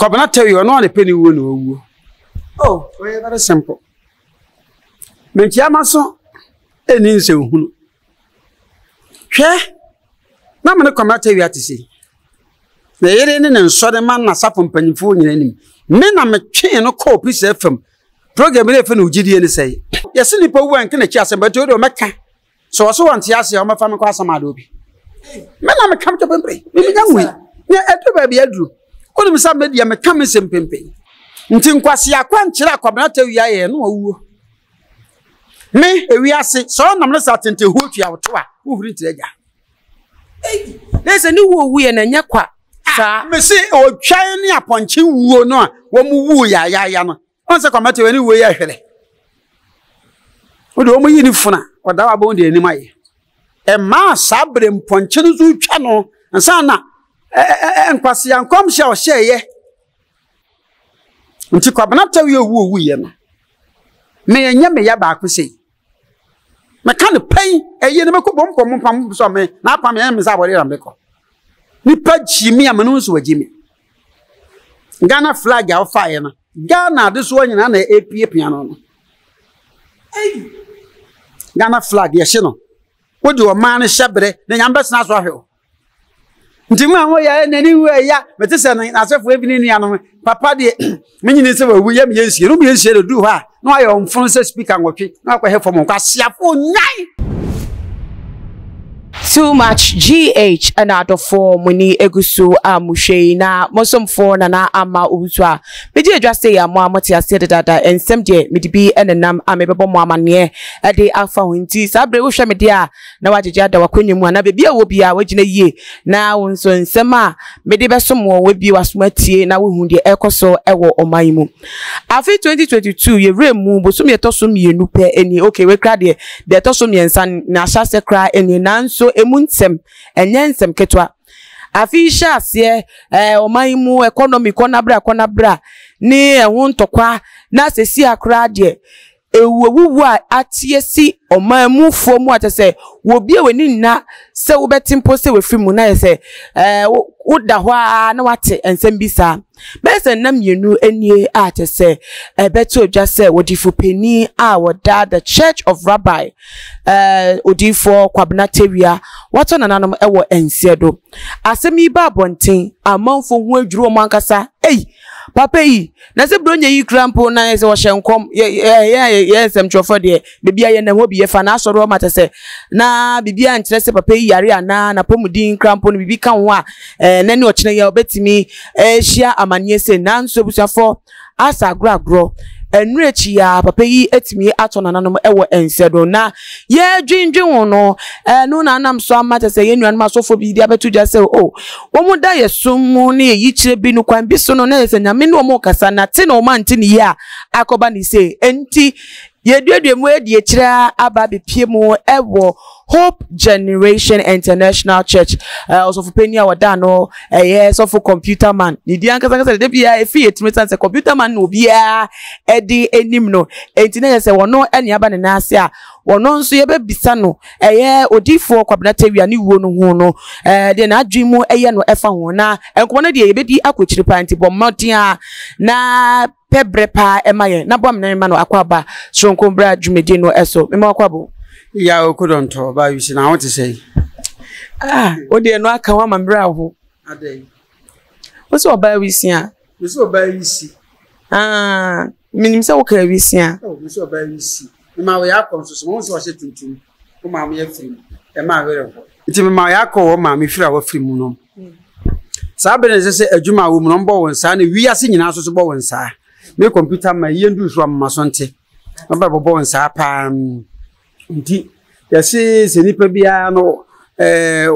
Kwabena Tawiah no one penny wo. Oh, very simple. Mentia so eni nse hunu. Hwe na me Kwabena Tawiah te sei. Na yere ne nsode man na sapon panyimfo nyina nim. Me na me twe no call Peace FM. Program le fe no gidie ne sei. Yesi nipa wu anke na chi asem ba to do meka. So so want yase o mafa me kwa asama do bi. Me na me kam to pempe. Me nya nwi. Ne edo ba bi adru. Ko nim sa me dia me kam sem pempe. Nti nkwase akwa nkyira Kwabena Tawiah ye no awuo. Me ewi ase so nam le sa tente hu twa woto a wo huri ntiraga. Nese ni wo wu ye na nya kwa sa me se o twan ni aponche wuo no a wo mu wu ya no. On se Kwabena Tawiah ni wo ya hwele. Wo do mo yi ni funa oda wa bo de anim aye. E ma sabre mponche no zu twa no nsa na nkwase ankom hye o hye ye. Nti Kwabena Tawiah wu ye no. Me enya me ya ba ko sei. Me kan pai eye ne me ko bom pam so me na pam me za bori ram beko. Ni pa jimi amanu so wajimi. Ghana flag ya fire na. Ghana de so nyina na apie piano no. Ghana flag ya hye no. Wo de o man ne hyebre na nyamba sna so ahwe. Nti mu anwo ya nani wu ya mete se na asefo ebini ni ano papa de me nyine se wu ya me yensie no me yensie do ha no ayo mfon se speaker nwotwe no akwa hefo mo kwa siafo nyai. Too much GH and out of form muni egusu amuhwe na mosomfo na ama ubutwa meje adwa say ya mo amoti ase dada ensem de medibi enenam amebebo mo amane e de afa hunti sabre wo hwe mede a na wajeje ada wakonyemu na bebia wo bia wagina yie na wonso ensem a mede besom wo we bi wasomatie na wo hu de ekoso ewo oman mu afi 2022 ye remu bosum ye toso mienu pe eni okay we kra de toso miensa na hyase kra eni nanso emunsem enyensem ketwa afisha ase oman mu economy konabra ni ehun ntokwa na sesi akra de ewuwu a atiesi oman mu fo mu atese wo bia weni na se wo betimpo se we frimu na yese woda ho na wate ensem bisa bese nam yenu enie atese beto odwa se Odiifour peni a woda the Church of Rabbi Odiifour Kwabena Tawiah wato nananom ewo ensiedo asemi ba bonten amanfo hu adwuro mankasa papa yi na se bronya yi krampo na se wo hyenkom ye ensem chofo de bibia ye na ho bi ye fa na asoro matese na bibia nkyere se papa yi yare ana na pomudin krampo no bibi kan ho a nani ochine ya obetimi hia amanye se nanso busuafo asagro enrechi ya papa yi etimi atonananom ewo ensedo na ye dwindwen no no na anam so amata se ye nuan masofo bi dia betu ja se wo da ye sumu ne yi kire bi no kwan bi so no na se nyame no mo kasa na te no man te ni ya akoba ni se enti ye duadue mu edi kire aba be pie mu ewo Hope Generation International Church also for penia wada no yes of computer man ni di anka de bia efi etimi say computer man no bia edi enim no enti na say wono eni aba ne na ase a wono nso ye be bisa no Odiifour Kwabena Tawiah ni wuo no hu no de na adwemu no efa ho na enko na de ye be di akochiri panti bomodin na pebrepa emaye na bom na ma no akwaba sonkombra dwumedi no eso mema akwabo ya okudonto ba wisi na what say odi eno aka wa mamra ho adai wo so ba wisi a wo so ba wisi minim se wo ka wisi a wo so ba wisi ma wo ya kom so mo so hye tuntum wo ma mo ya firi e ma were ho iti ma ya ko wo ma me firi a wo firi mu no sa be ne se adwuma wo mu no mbo wonsa na wi ase nyina so bo wonsa me computer ma yendu so am masonte ba bo wonsa pa nti yase se nipa bia no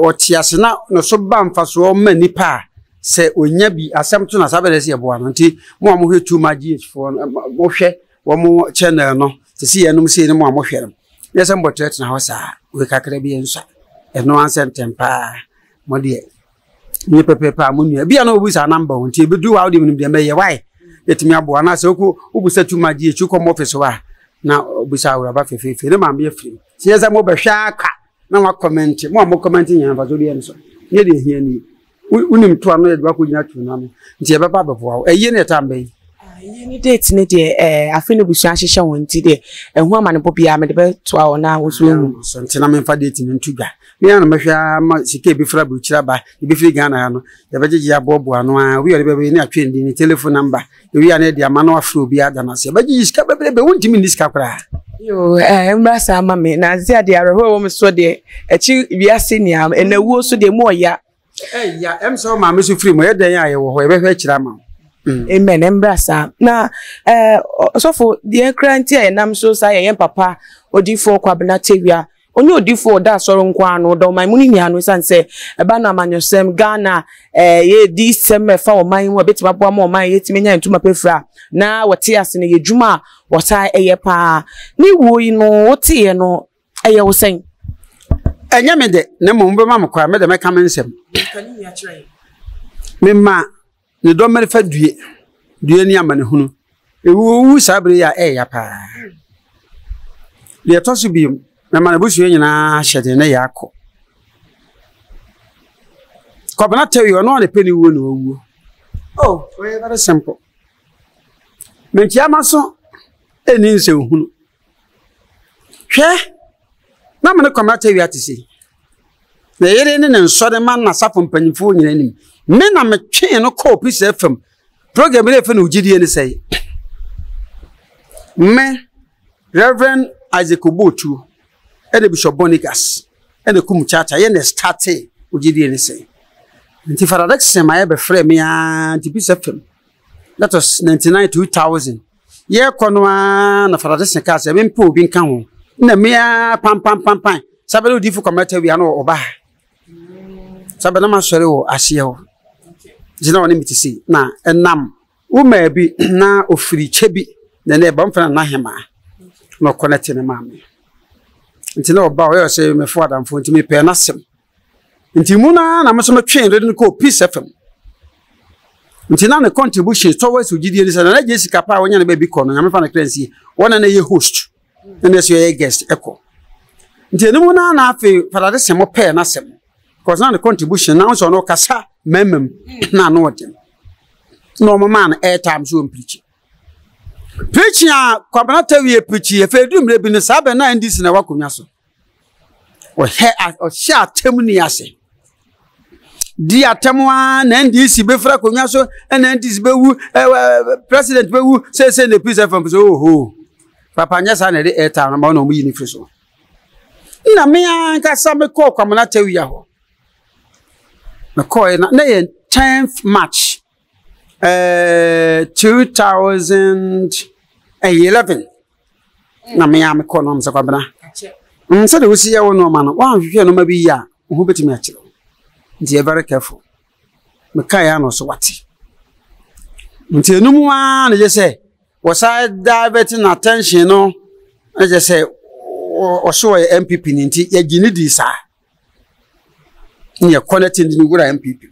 otiase na no so ba mfaso ma nipa se onya bi asem to na sabere se yebo no nti mo amhwe too much GH4 mo hwe wo mo channel no se si enum se ni mo amhwe no yase mbotet na ho sa we kakra bi enso eno ansem tempa mo de ni pepepa mo nua bia no obusa number nti bedu wa odi mnim de me ye why etimi abo na se obusa too much GH ko mo office wa na obusa awura ba fefefe ne ma me afiri se mo behwa aka na wa comment mo comment nya fa so de enso ne de hia ni unim to ano edwa ko nyina tu na no nti e beba beboa eye ne tambe ni date ne de afi ne busu ahyehyɛ won ti de ehu amane bobia me de be to a ona wo so hu so nti na me fa date ne ntu gwa me ya no mehwa ma sika bi fra buchira ba bi firi Ghana ya no ya bejeje abobo ano a wi ore bebe ni atwendi ni telephone number wi ya na de ama no afro bi ada na se bejeje sika bebe wonti mi ni sika kra yo embrasa ama me na zia de arehwe wo me so de echi wiase ni am enawuo so de mo ya ya so ma me so free mo ye den ya ye wo ho ye be hwa kira ma amen embrasa na so for the cranty enam so say yen papa Odiifour Kwabena Tawiah onye Odiifour da soro nkwa anu do man muni ni anu san say eba na amanyosem Ghana ye di sem fa o man wo betima boa ma o man ye timenya ntuma pefra na wote ase ne ye dwuma wota eye pa ni wo yi no wote ye no eye wo sen enya me de ne mo mbe ma mkwa me de me kam nsem kani ya kire me ma ne do mere fa due ni amane hunu ewu sabre ya ya pa le tosu bi me ma na busu nyina hyede ne ya akọ Kwabena Tawiah no ne peni wo no wu oh very simple me kiama so eni nse hunu hwe na me ne Kwabena Tawiah tisi na yere ne nsode man na safo mpanyimfo nyina nim me na me twen no ko pisa fam program le fe no ugidie ne sei me Reverend Isaac Obotu and Bishop Bonigas and the Kum Chacha yen starte ugidie ne sei nti faradex sema ye be frame me anti pisa fam that was 99 2000 ye kono na faradex ka se me mpo obi nka ho na me pam sabele Odiifour Kwabena Tawiah no oba sabele ma sori wo ahye wo jina woni mitisi na enam wo ma bi na ofiri chebi na na ba mfana na hema no connect ne maame nti na oba wo se me fo adamfo nti me pe na sem nti mu na me so me twen rede ko peace fm nti na ne contribution towards ugidie ni na Jessica pa wonya na ba bi ko no nyame fa na cleanse wona na ye host na so ye guest eko nti eni mu na afi farade sem pe na sem because na the contribution now so no kasa memem na no dem no man airtime so preach a Kwabena Tawiah preach e fe dumre bi ne sabe na ndisi na wakonwa so o sha atem ni ase di atemwa na ndisi be fra konwa so na ndisi be wu president be wu say the peace from so oh papa nya sa na de airtime na no mu yi ni free so na me anka sa me call Kwabena Tawiah ho me call na 10th March 2011 na me am call no mse Kwabena se de wosi ya wono ma no wa hwehwe no ma bi ya ho betimi a kire nti very careful me kai ya no so wati nti enum a na je se wo side diverting attention no na je se o so MPP nti ya gini di sa nye connecting ni gura MPP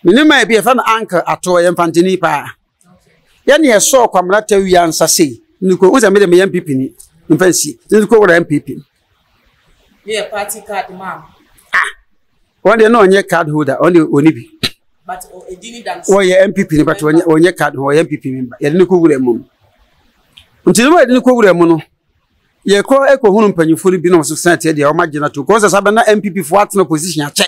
minima bi e fa na anchor ato ye mfantini pa ya ne so Kwabena Tawiah nsase niko uza me de me MPP ni mfansi niko gura MPP yeah party card ma'am one dey no onye card holder only onibi but edini dance wo ye MPP ni but onye card ho ye MPP member ye niko gura mu nti no ye niko gura mu no ye ko eko hunu mpanyifo bi no so senate dey o magina to ko sabe na MPP fo atno position ache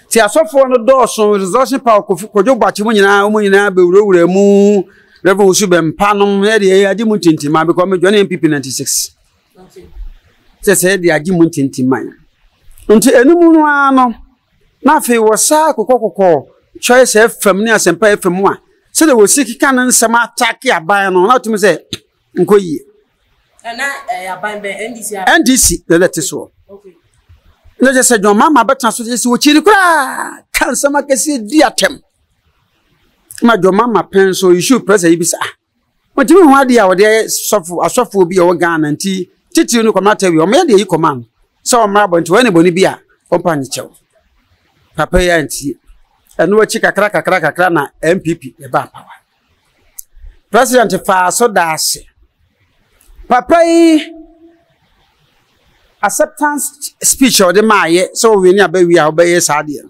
ti asofo no do so resource power ko jo bachi mu nyina be wura mu revo usu be mpanom e dey agi mu tintima be ko me join MPP 96 okay se dey agi mu tintima nti enum no ano na fe wo sa kokokoko choice FM ni asempa FM a se de wo sikika na nsem attack aban no na tumi se nkoyi na aban be NDC the let so okay na je se John mama betan so je se wo chiri kura kan sama kesi di atem ma John mama pen so issue press yi bisa mo timi ho ade a wo de asofo bi o Ghana nti titi no Kwabena Tawiah o me de yi command so mrabo nti we ne boni bi a ompani chew papa ya nti enu wachi kakra na MPP e ba power president fa so daase papa yi acceptance speech o de maaye so we ni abawi a obaye saade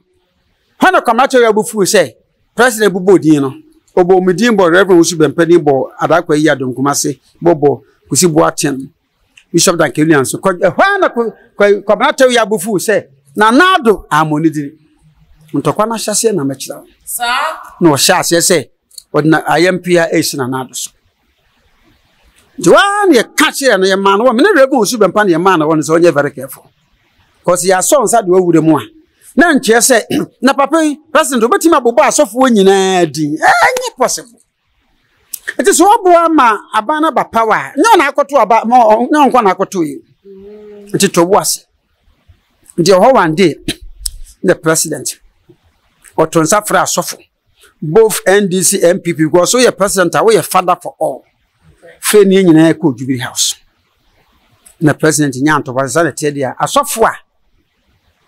Hana Kwabena ya bufu say President Bubo Dino Obo Medimbo Reverend Usubempeni bo adakwa yi adom kumase bobo kusi boaten Bishop Dankelian so hana Kwabena ya bufu say na nado amonidi ntokwa na hyase na mechira sa no hyase say odna IMPA na nado so Joan ye catch no ye man wo me Reverend Usubempa ye man won so onye very careful because ya so nsa de wawure mu a na nche se na papa president obetima bobo asofo nyina di enye possible it is obo ama abana ba power nyo na akoto aba nyo nkwa na akoto yi nti tobo ase nti ho one day the president otonsa fra asofo both NDC MPP because so your president we your father for all fe ni nyina ko Jubilee House na president nyanto ba na tedia asofo a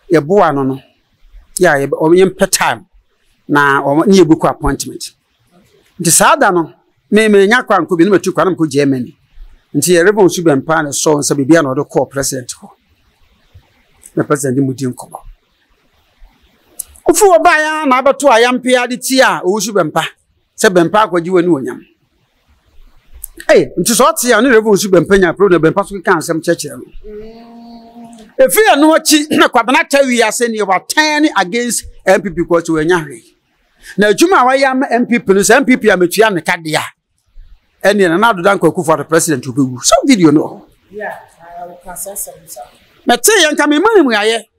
ye boa no ya ye o time na o ni ebuku appointment nti saada no me nya kwa nko bi no matu kwa na mko Germany nti ye Reverend Usubempa na so nsa bibia na do call president ko na president mudi nkomo ofu oba ya na abeto ayampia de ti a Usubempa se Bempa akwaji wani onyam nti so ti ya ni Reverend Usubempa nya pro na Bempa so kan asem chechire no if you know what na Kwabena Tawiah say you were turning against MPP because we nya hwe na adwuma wa ya MPP no say MPP ametua ne kadea ene na do dan kwaku for the president obewu so video no I will process it na te yan ka me mani mu aye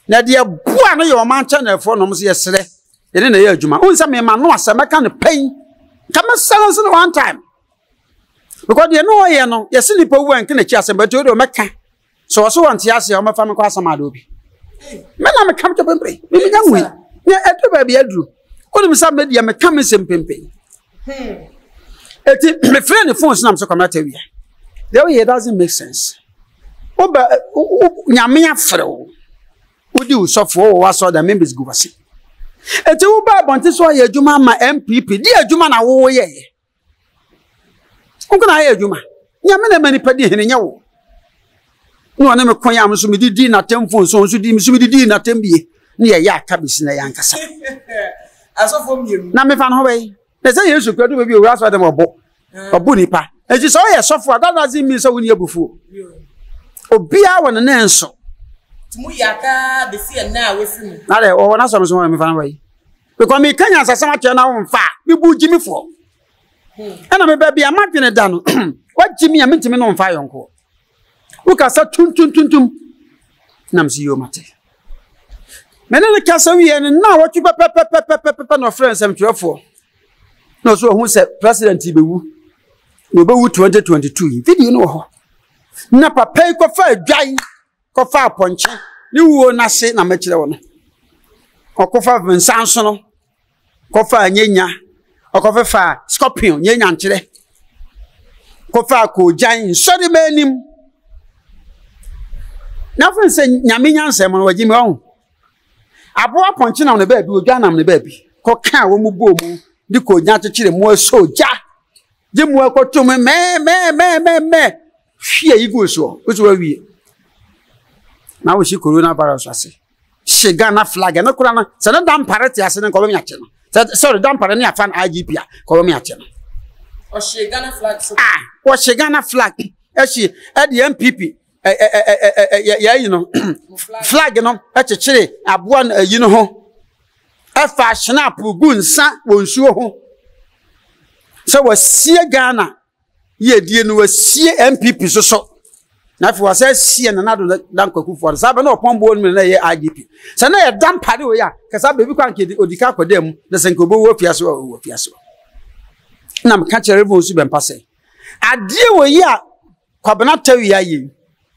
na de bua no ye o man channel for no mo se yesere ene na ye adwuma unsa me ma no asemeka ne pain kama silence no one time because they know ye no ye sini pa wu an kina chi asem but o meka so want yase o mafa me kwa samado obi me na me kam to pempe me nya nwi ya edu ba bia duru ko ni sa media me kam sem pempe eti me friend phones na me so Kwabena Tawiah the way it doesn't make sense oba nyame afre o odi usofo o waso da members go wase eti wo ba bonte so ya adwuma ma MPP di adwuma na wo ye unko na ya adwuma nyame na mani padi hene nya wo no na me konya am so me didi na temfo so di me so me didi na tembie ne ya kabisi na ya nkasa asofo mienu na me fa no we na say Yesu kwadu be bi owura so dem obo nipa eji so ye sofo that doesn't mean so woni abufu obia won na enso timu yaka be si na wefimu na le o na so me fa no we because me kanya asasa ma che na won fa me bu jimi fo ana me ba bia ma dwene da no wa jimi ya mentimi no fa yonko ukasa tuntuntuntum nam si yo mate menene kasa wiye na watu pepe no friends am twefo no so hu se president bewu no bewu 2022 video no ho na papa ko fa adwan ko fa aponche ni wo na se na mekire wo no okofa vinsanso no ko fa nyenya okofa fa scorpion nyenya nkire ko fa ko jan sori manim na fun se nyame nyansem no wagimi won abo aponche na no ba bi odwanam ne ba bi ko ka wo mu bo mu di ko nya chechire mu soja je mu akoto me hwie yigo so o so wawie na wo shi coronavirus ase shiga na flag na kura na se na dam party ase ne ko be miache no sorry dam party ne afan IGP a ko be miache no o shiga na flag so o shiga na flag e shi e di MPP ya you know flag no e chechire aboa na yi no ho e fa snap gunsa wonsuo ho so wasie Ghana ye die no wasie MPP so na fi wasa sie na nado dan kwaku for sabe na opombo no na ye IGP se na ye dan pare o ya kasa bebi kwa nke odika kodam na se nkobo wo fiase wo fiase na me ka chere Reverend Usubempa se ade wo yi a Kwabena Tawiah yi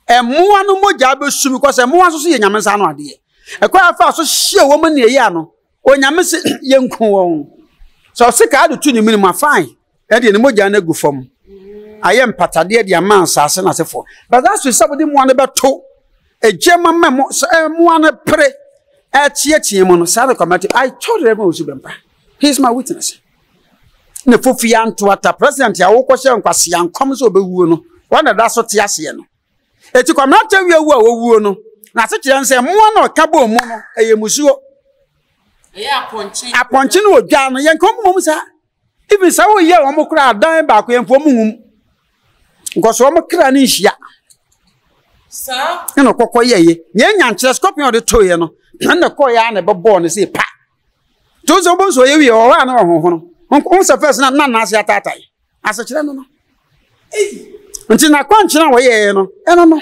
emoa no moja be sumi ko se emoa so ye nyame sa no ade e kwa afa so hie wo mane ye ano o nyame se ye nku won so se ka ado tu ni minimum fine e de ni moja na gu fam ayem patade de ama asase na sefo but that's we somebody mo na beto ejema memo mo na pre tie mo no sa Kwabena I told Reverend Usubempa he's my witness ne fofi anto ata president ya wo kwose nkwase yankom so obewuo no wanda da so tie ase no eti Kwabena Tawiah wu a wo wuo no na se kire nse mo na okabo mu no eyemusuo Yeah, ponching. A ponching or Jan, young come, sir. Even so, yeah, I'm crowd dying back when for moon. Because I'm a cranish, ya. Sir, You know, Coco, ye, young just copy on the toy, and the coyan about born is a pack. Those of us were you or one or Uncle first none as your tatai. As a children. Until I can't know where you know, I don't know.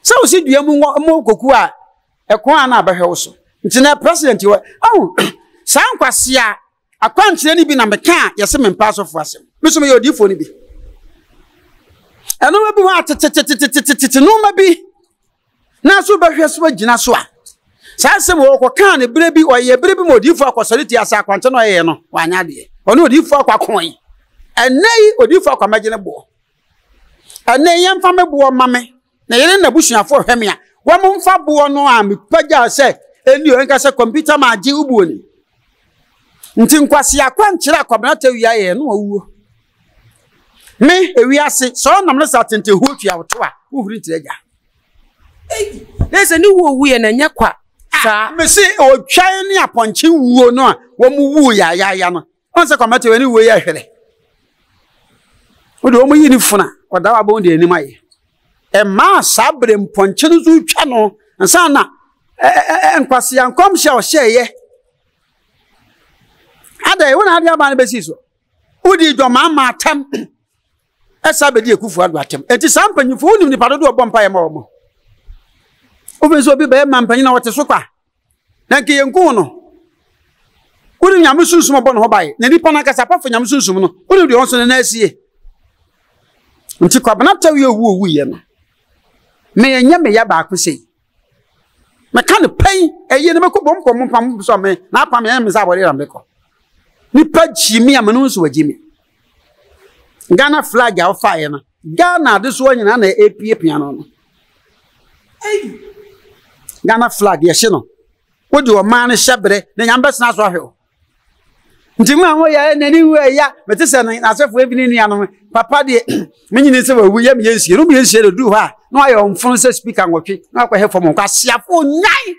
So, see, you more cocoa, a quana by house. Until that president, you were, oh, sound quasia. I can't any be number can, yes, some pass of us. Miss me, your Odiifour be. I know maybe what to no, maybe. Now, so by your sweat, Jinaswa. Sassam or can a baby or a baby more Odiifour quality as I want to know, one idea. Or no Odiifour coin. And nay, Odiifour imaginable. And nay, young family boy, mammy. Nay, in the bush for him. One month for boy, no, I'm Paja said, and you ain't got a computer, my Jibuni. Until Quasia Quanchilla Kwabena Tawiah no. Me, we are sick, so I'm not certain to who you are. Who read the there's a new woo and a yakwa. Sir, me say, oh, China upon Chiwu no, one woo ya yana. Once I come to any way I heard. What do we need for now? Or that about the enemy? A mass sabrim ponchinu channel and sana and Quasian come shall share ye. Ada wona ade aba na besi so udi do mama tam esa be die kufu adu atem enti sampanyi fu nim ni padodo obompa ye mo obenso bi be mampanyi na wote so kwa na nke yenku no udi nyam sunsun bo no ho bae na nipa na kasa pafa nyam sunsun no udi de onso na asie enti Kwabena Tawiah owu ye no me enya me ya ba akose me kan pen eye ne meko bom kom pam so me na pam ye me sa bori ram meko nipa Jimmy amanu so Jimmy Ghana flag ya fire na Ghana de so nyina na apie piano no Ghana flag ya hye no wodi o man hyebre na nyambes na so ahwe ntimu anwo ya nani we ya metese na asefo ebini ni ano papa de menyini se wawu ya me yensie no me yensie do du ha no ayo mfon se speaker nwotwe na akwa he fom kwa siafo nyai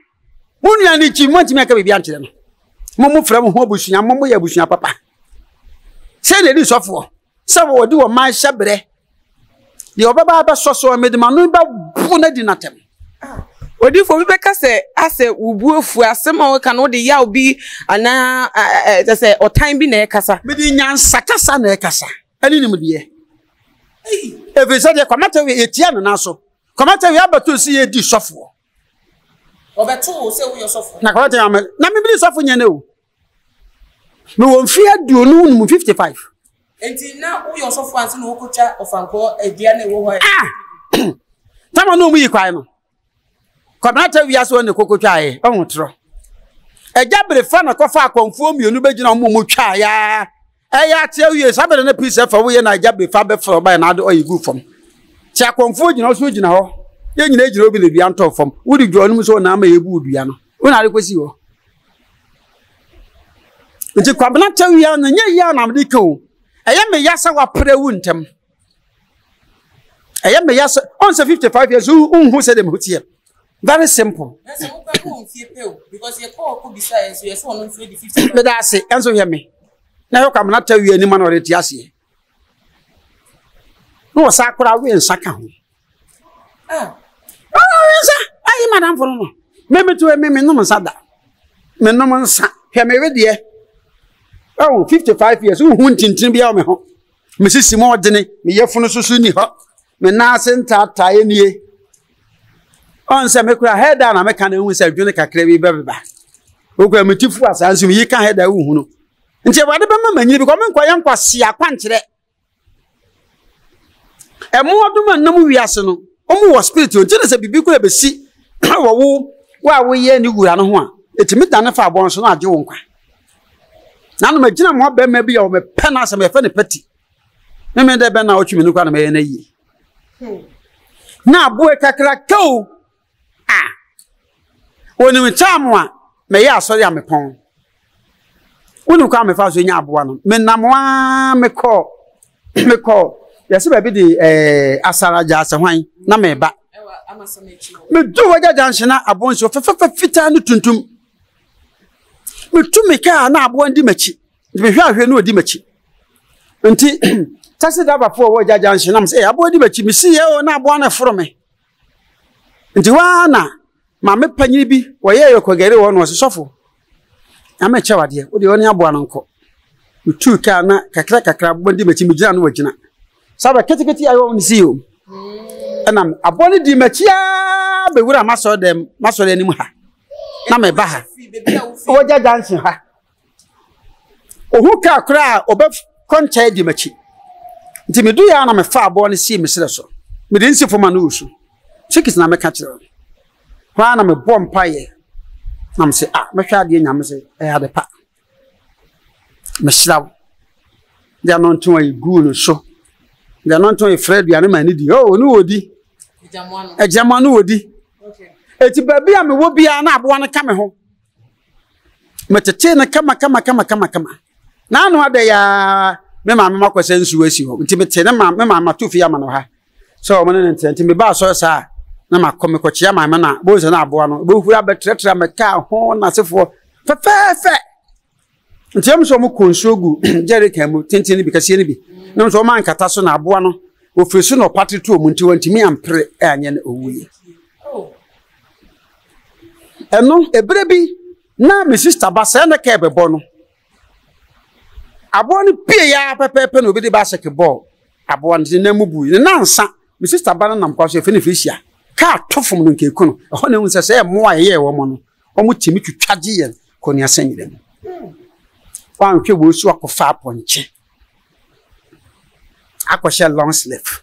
wonu ani chi mo ntimi aka bibia nkyere no momo frem ho abusunya momo ya abusunya papa se de di sofo se wo de wo man hyebre de obaba ba soso medima no ba bu na di natem Odiifour be ka se ase ubuofu asema we kan wo de ya obi ana say o time bi na ekasa me di nyansa kasa na ekasa ani nim de e say de Kwabena Tawiah etia na so Kwabena Tawiah abato si ye di sofo obeto se wo yo sofo na Kwabena Tawiah na me bi sofo nyane o me won fia duonu nu 55 enti na wo yo sofo anse na wo kocha ofanko edia na wo ho tama no mu yi kwai no Kwabena Tawiah so ne kokotwa ye onwotro eja brefa na kofa akonfuo mienu begina mo twa ya eya Tawiah sabere na peace fa wo ye na eja brefa be fro ba na ade oyigu fom ti akonfuo gina so gina ho ye nyina ejina obi le dua nto fom wodi dwanum so na ama yebu dua no wo na rekosi ho nti Kwabena Tawiah na nya ya na mde ko eya me yasa wa prewu ntem eya me yasa on 55 years who said them hotie. Very simple. Because you call could be science, you are on 50. But I say, answer hear me. Now come not tell you any man already. No, Sakura will Saka. Oh, I madam for no. Maybe to a meme no sada. Me no man sa. Hear me ready. Oh, 55 years. Who hunting to be on me home. Mrs. Simon Denny, me your phone so soon. Me na senta tie any. On se me kura head down na me kan hu se dwene kakra bi beba o kwa metifu asansu yi kan head down hu no nti wade be ma manyiri bi ko me nkwa ye nkwa sia kwankyere emo oduma nam wiase no omu wo spirit o nti se bibi kura be si wo wo ye ni wura no ho a etimi dane fa abon so no age wo nkwa na no magina mo be ma bi ya wo me pena se me fa ne pati me de be na o twimi no kwa na me ye na yi na abo kakra kau Oni mi chamwa me ya asori amepon. Unu kwa me fa so nya aboa no. Me namwa me call. Yesi ba bi di asaraja asehwan na me ba. Me do waja janshina abonso fita no tuntum. tu me ka na abo ndi machi me hwa hwe na odi machi nti taxi driver for wo jaja nshi na me say abo di machi me si ye o na abo na foro me nti wa na ma me panyini bi wo ye yokogere wo no sosofo ama che wade wo de oni abo na nko me tu ka na kakra abo ndi machi me gina no wagina sabe keteketi ayo ni si o enam abo ni di machi a be wura maso dem ni mu ha na me ba ha wo jaja nshi ha ohu ka kra obe koncha di machi nti me du ya na me fa abo ni si me sere so me de nsi foma no usu chikis na me ka kire wa na me bom paye na me se me hwa de nyame se ade pa me siraw de anon tun ayi gu no so de anon tun ayi fred ya ne ma ni di o ni wodi ejamanu wodi okay eti baby a me wo bia na abo na ka me ho metete na kama na anu ade ya me ma me makwese nsu asi ho nti mete na me ma tofi ya ma no ha so mo ne nti me ba so sa na makomme ko chia ma na bo se na abo no bo hu abetre me ka ho na sefo fe nti am so mo konsogu jere kan mu tintin bi kase ni bi na so man kata so na abo no ofirisu no patretu mu nti wanti mi ampre anye na owuye eno ebrebi na me sister ba se na ka ebebo no abo ni pie ya pepepe no bi de ba sheke ball abo ndi na mubu ni nansa me sister ba na kwaso efe ne fishia ka tofom no nke kuno ho na hu se se mo aye wo mo no o mu timi twitwaje ye ko ni asanyire no wan hwe bo su akofa aponche akoshe long sleeve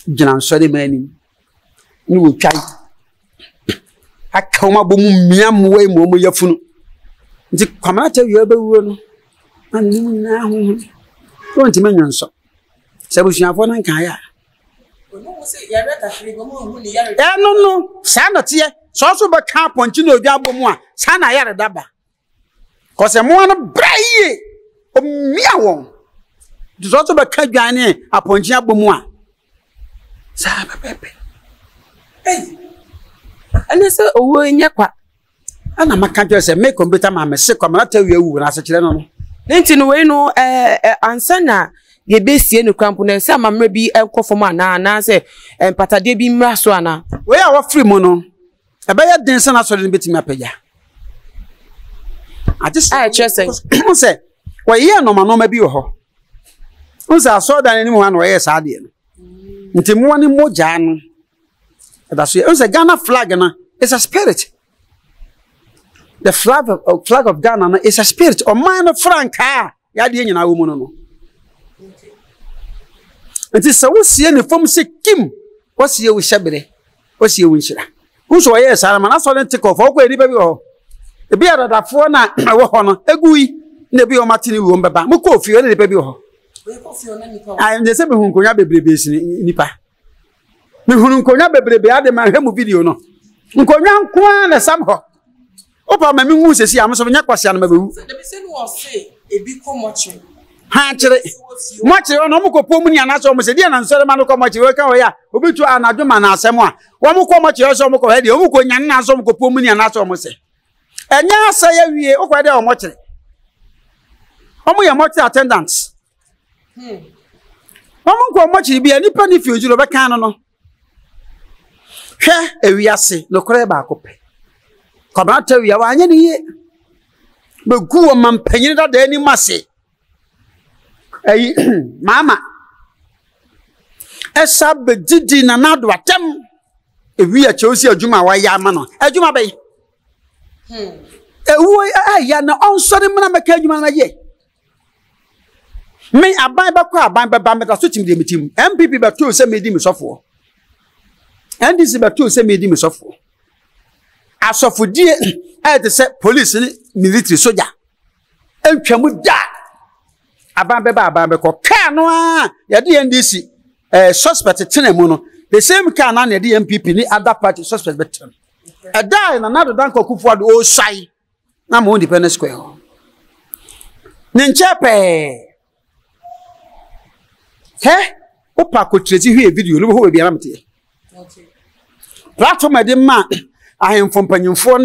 gina nsori mani ni wo twai akoma bo mu miam we mo yafunu nti Kwabena Tawiah ba wuo no anim na ho wonti manyanso sabusuafo nan kan ya no se ya reta free go mo hu ni ya no sa na tie so be ka ponchi na obi abomu a sa na ya redaba ko se mo no braie o mia won so be ka dwane aponchi abomu a sa pepe anese owo nyakwa ana maka jo se me computer ma me se Kwabena Tawiah wu na ase kire no nti no we no ansa na ye besie no krampo na se amamre bi enkofom na se patade bi mra so ana we a wa free mo no e be ya den se na so de betimi apagya ajise se we ye no ma bi wo ho unsa so dan ni mo ha no ye sa de no nti mo ni moja no that's it unsa Ghana flag na is a spirit. The flag of Ghana is a spirit. O man franca ya de nyina wo mu no. Nti se wo sie ne fom se kim wo sie wo hyebere wo sie wo nhyira. Wo so ye sara man aso ne take off wo ko edi ba bi ho. E bi adadafo na wo ho no egui na bi o matini wo mbeba. Mo ko ofie ne ba bi ho. We ko ofie na nipa. Ai nde se be hu nkonya bebrebe si nipa. Me hu nkonya bebrebe ade man hwemu video no. Nkonya nko na sam ho. Opa ma mi hu sesi am so nya kwase an ma bewu. De be se no say ebi ko moche. Ha kire. Moche no mo ko pom ni anaso mo se dia na nsore ma no ko moche we ka ho ya. Obitu anadwo ma na asem a. Wo mo ko moche so mo ko he dia. Wo mo ko nya na so mo ko pom ni anaso mo se. Enya asa ya wie o kwa de o moche. O mo ya moche attendants. O mo ko moche bi ani pa ni fi ojuro be kan no. Hwe ewiase no kore ba akopɛ Kwabena Tawiah wa anya ni ye be guo mampanyin da da ni mase ayi mama esa be didi na nado atem ewi a cheusi adwuma wa ya ma no adwuma be ewo ya na onsori mena meka adwuma na ye me aban ba kwa aban ba me da so tim de mitim MPP ba to se medi mi sofo NDC ba to se medi mi sofo asofodie ete se police ni military soldier entwamu da aban be ko car no a ya de NDC suspect tenemu no the same car na the MPP ni other party suspect betem e die na nado dan kokufu ado o sai na mo independence square ni nchepe he opa ko trezi hwe video no ho bia na mte okay platform de ma I am from Panyumfo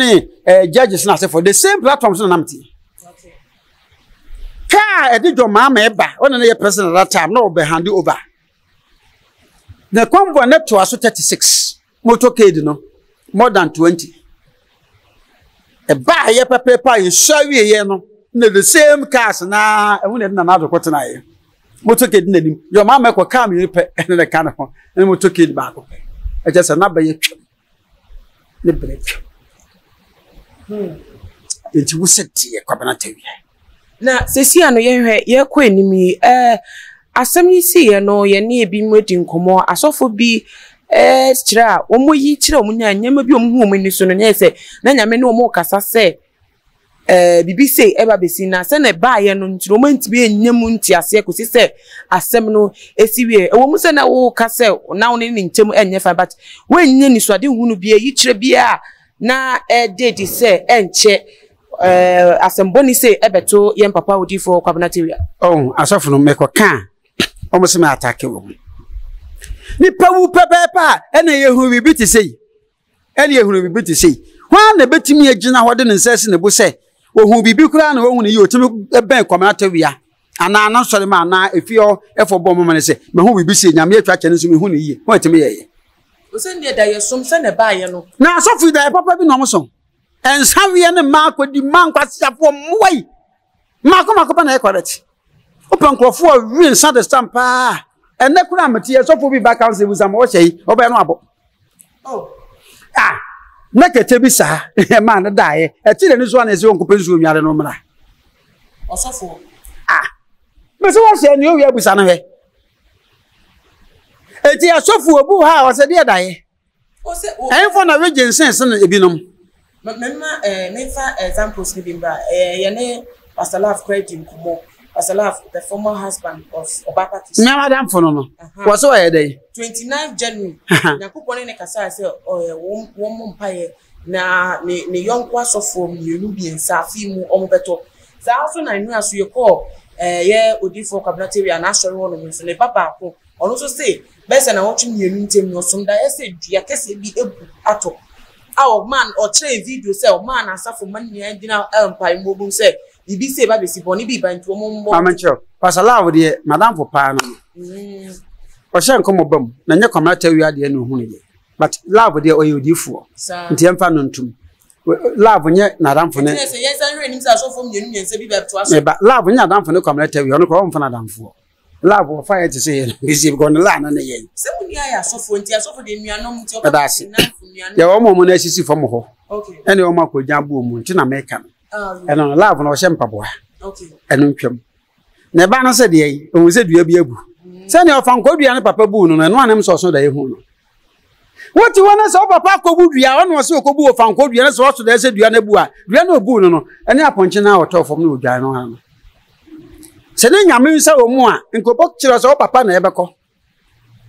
judges na say for the same platforms na namti. Okay. Car did your mama eba on the president at that time no be hand over. The convoy net to us 36 motorcade no more than 20. A buy ye paper you show ye no the same cars na e won na na do kwotena ye. Motorcade nanim your mama ko car me pe and the kind of and motorcade back. I just another ye the break. It was set here, Kwabena Tawiah. Na sesi ano ye kwa enimi asem yi si ye no ye ne ebi mwedi nkomo asofo bi kira omo yi kira omo nya nyama bi omo hu omo ni so no nya se na nyame ne omo kasa se bibi se eba besi na se na ba ye no ntiro omo ntibi enyam ntiase ko si se asem no esiwie ewo mu se na wo kasa na wo ne nkyem enye fa but we nya ni so ade hu no bi yi kira bia na dedi se enche asemboni se ebeto yem papa Odiifour Kwabena Tawiah. Oh, asofo no meko kan. Omo se me attack wo. Ni pawu pepepa ene yehu bibi ti sei. Ene yehu bibi ti sei. Hwan na betimi agina hode ne nsase ne bo se ohun bibi kura na ohun ne yi otimi ben Kwabena Tawiah. Ana na sori ma na efio efo bom ma ne se me hu bibi sei nyame atwa kye ne so me hu ne yi. Hwan timi ye. Osende da ye som se ne ba ye no. Na asofo da papa bi no mo so. Ensawe ne ma ko di man kwasiafo mwai. Mako pa na e correct. Open crofo wi nsa de stampa. Ene kura mati asofo bi back house ebusam wo hye obe no abo. Oh. Ah. Na kete bi sa e ma na dae. E ti le ni so na ese onkope nsu onware no mra. Osofo. Ah. Me se wo hye ni o wi abusa na he. E ti asofo obu ha o se de dae. O se o. Enfo na we jensen na ebinom. Memma mefa examples ni bimba ye Pastor Love credit kumo Pastor Love the former husband of Obapa Kisi me madam for no was so ye dey 29 January yakupone ne kasa say wo mpaye na ne yonko asofo mienu bi ensa afi mu omobeto za also na inu aso ye call ye Odiifour Kwabena Tawiah na asori wono mu so ne papa ko ono so say bese na wotwe mienu ntem no so da ese dua kese bi ebu ato our man or train video say o man asafo man ni andina empire mobum say bibi say ba besi boni bi ban to mombo amacho Pastor Love de madam for pa no o sha nkomo bam na nye Kwabena Tawiah de no hu ne but Love de oye Odiifour nti emfa no ntum Love nye na damfo ne say yes an renim say asofo mienu nyense bi be to aso ba Love nye damfo ne Kwabena Tawiah no ko mfa na damfo Love o fire to say bisi go no la na ne ye se muni aya asofo nti asofo de nuanom nti o ka ya wo mo na asisi fo mo ho okay ene o ma ko jambo mu nti na meka eno Love na o hye mpaboa okay eno ntwam na ba na se de yi o se dua bi abu se ne o fa nkodua ne papa bu no no anem so da ye hu no woti wona se o papa ko bu dua ono se ko bu o fa nkodua ne so da se dua na bu a dua na obu no no ene aponche na o to fom no dua no ha no se ne nyame nsa o mu a nkopok kire se o papa na ebeko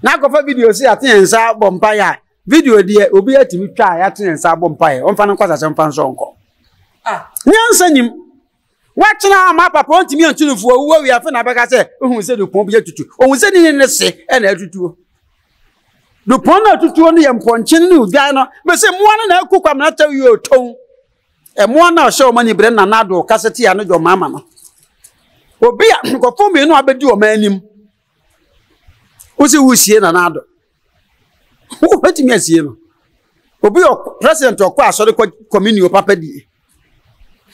na akofa video si atensa bompa ya video die obi atimi twa ya atensa bompa ya onfa no kwasa se mfa nso nko nyansa nim wachina ma papa ontimi antunufu owo wi afa na beka se ohun se do pon bi atutu ohun se ni ne se e na atutu do pon na atutu no ye mponche ni udwan no be se muana na akukwa na Tawiah oton e muana o hye o mani bre na nado kaseti ya no jo mama no obi a ko fo me no abedi o manim usi wusie na nado wo betimi asie no obi o president o kwa asori community papa di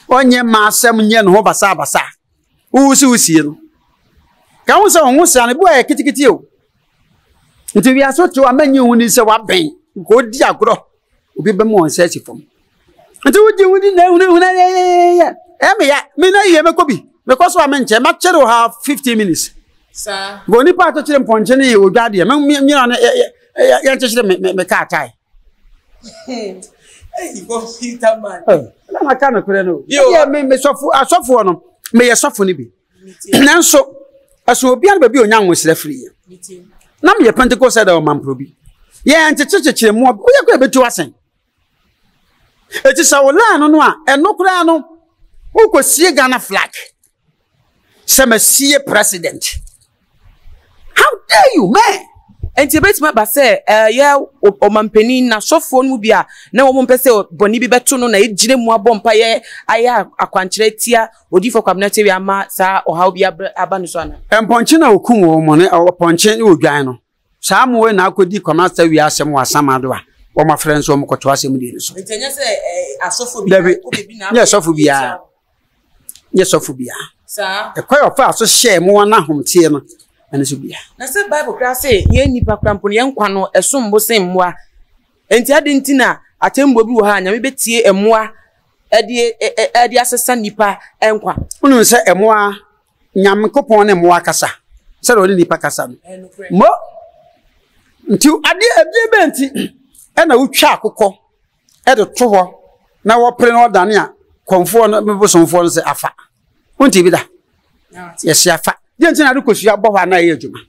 onye ma asem nye no basa basa usi wusie no ka wo se wo se an bo e kitikiti o nti wi aso to amanyi hu ni se wa ben ko di agro obi be mo onse chifom nti wudi na hu na ye me ya me na ye me ko bi because wa menche ma chere ha 50 minutes sir boni pa to chere mponche ni odwade me nyina na ya chere me ka atai you go Peter man na maka na kure no ye me asofo no me ye sofo ni bi nanso aso obi an ba bi onya nwosira free na me ye Pentecost da o mampro bi ye anchechechechere mo o ye ko betu asen eti sawola no a eno kura no ukosie Ghana flag Samasie president. How dare you, man? enti betima ba se ye omampanin na sofo no bia na wo mpese boni bi beto no na ejire mu abompa ye aya akwankyere tia Odiifour Kwabena Tawiah ama sa ohaw bi aba no so ana emponche na okum wo mo ne oponche ne odwan no saa mo we na akodi Kwabena Tawiah asem wa samado a wo ma friends wo mkoto asem di so enti nya se asofo bi obebi na ya sofo bia ya sofo bia sa ekoy ofa so share mo na homtie no ene so bia na se Bible kra se ye nipa krampo ye nkwa no esombo sen moa enti ade ntina atembo bi wo ha nyame betie emoa edi asesa nipa enkwa unu se emoa nyame kopon ne moa kasa se ro nipa kasa mo nti ade abie benti ena wutwa akokọ edo to ho na wo pre no dane a konfo no mebosomfo no se afa unti bi da yes afa de ntina do kosua bo ho na ye adwuma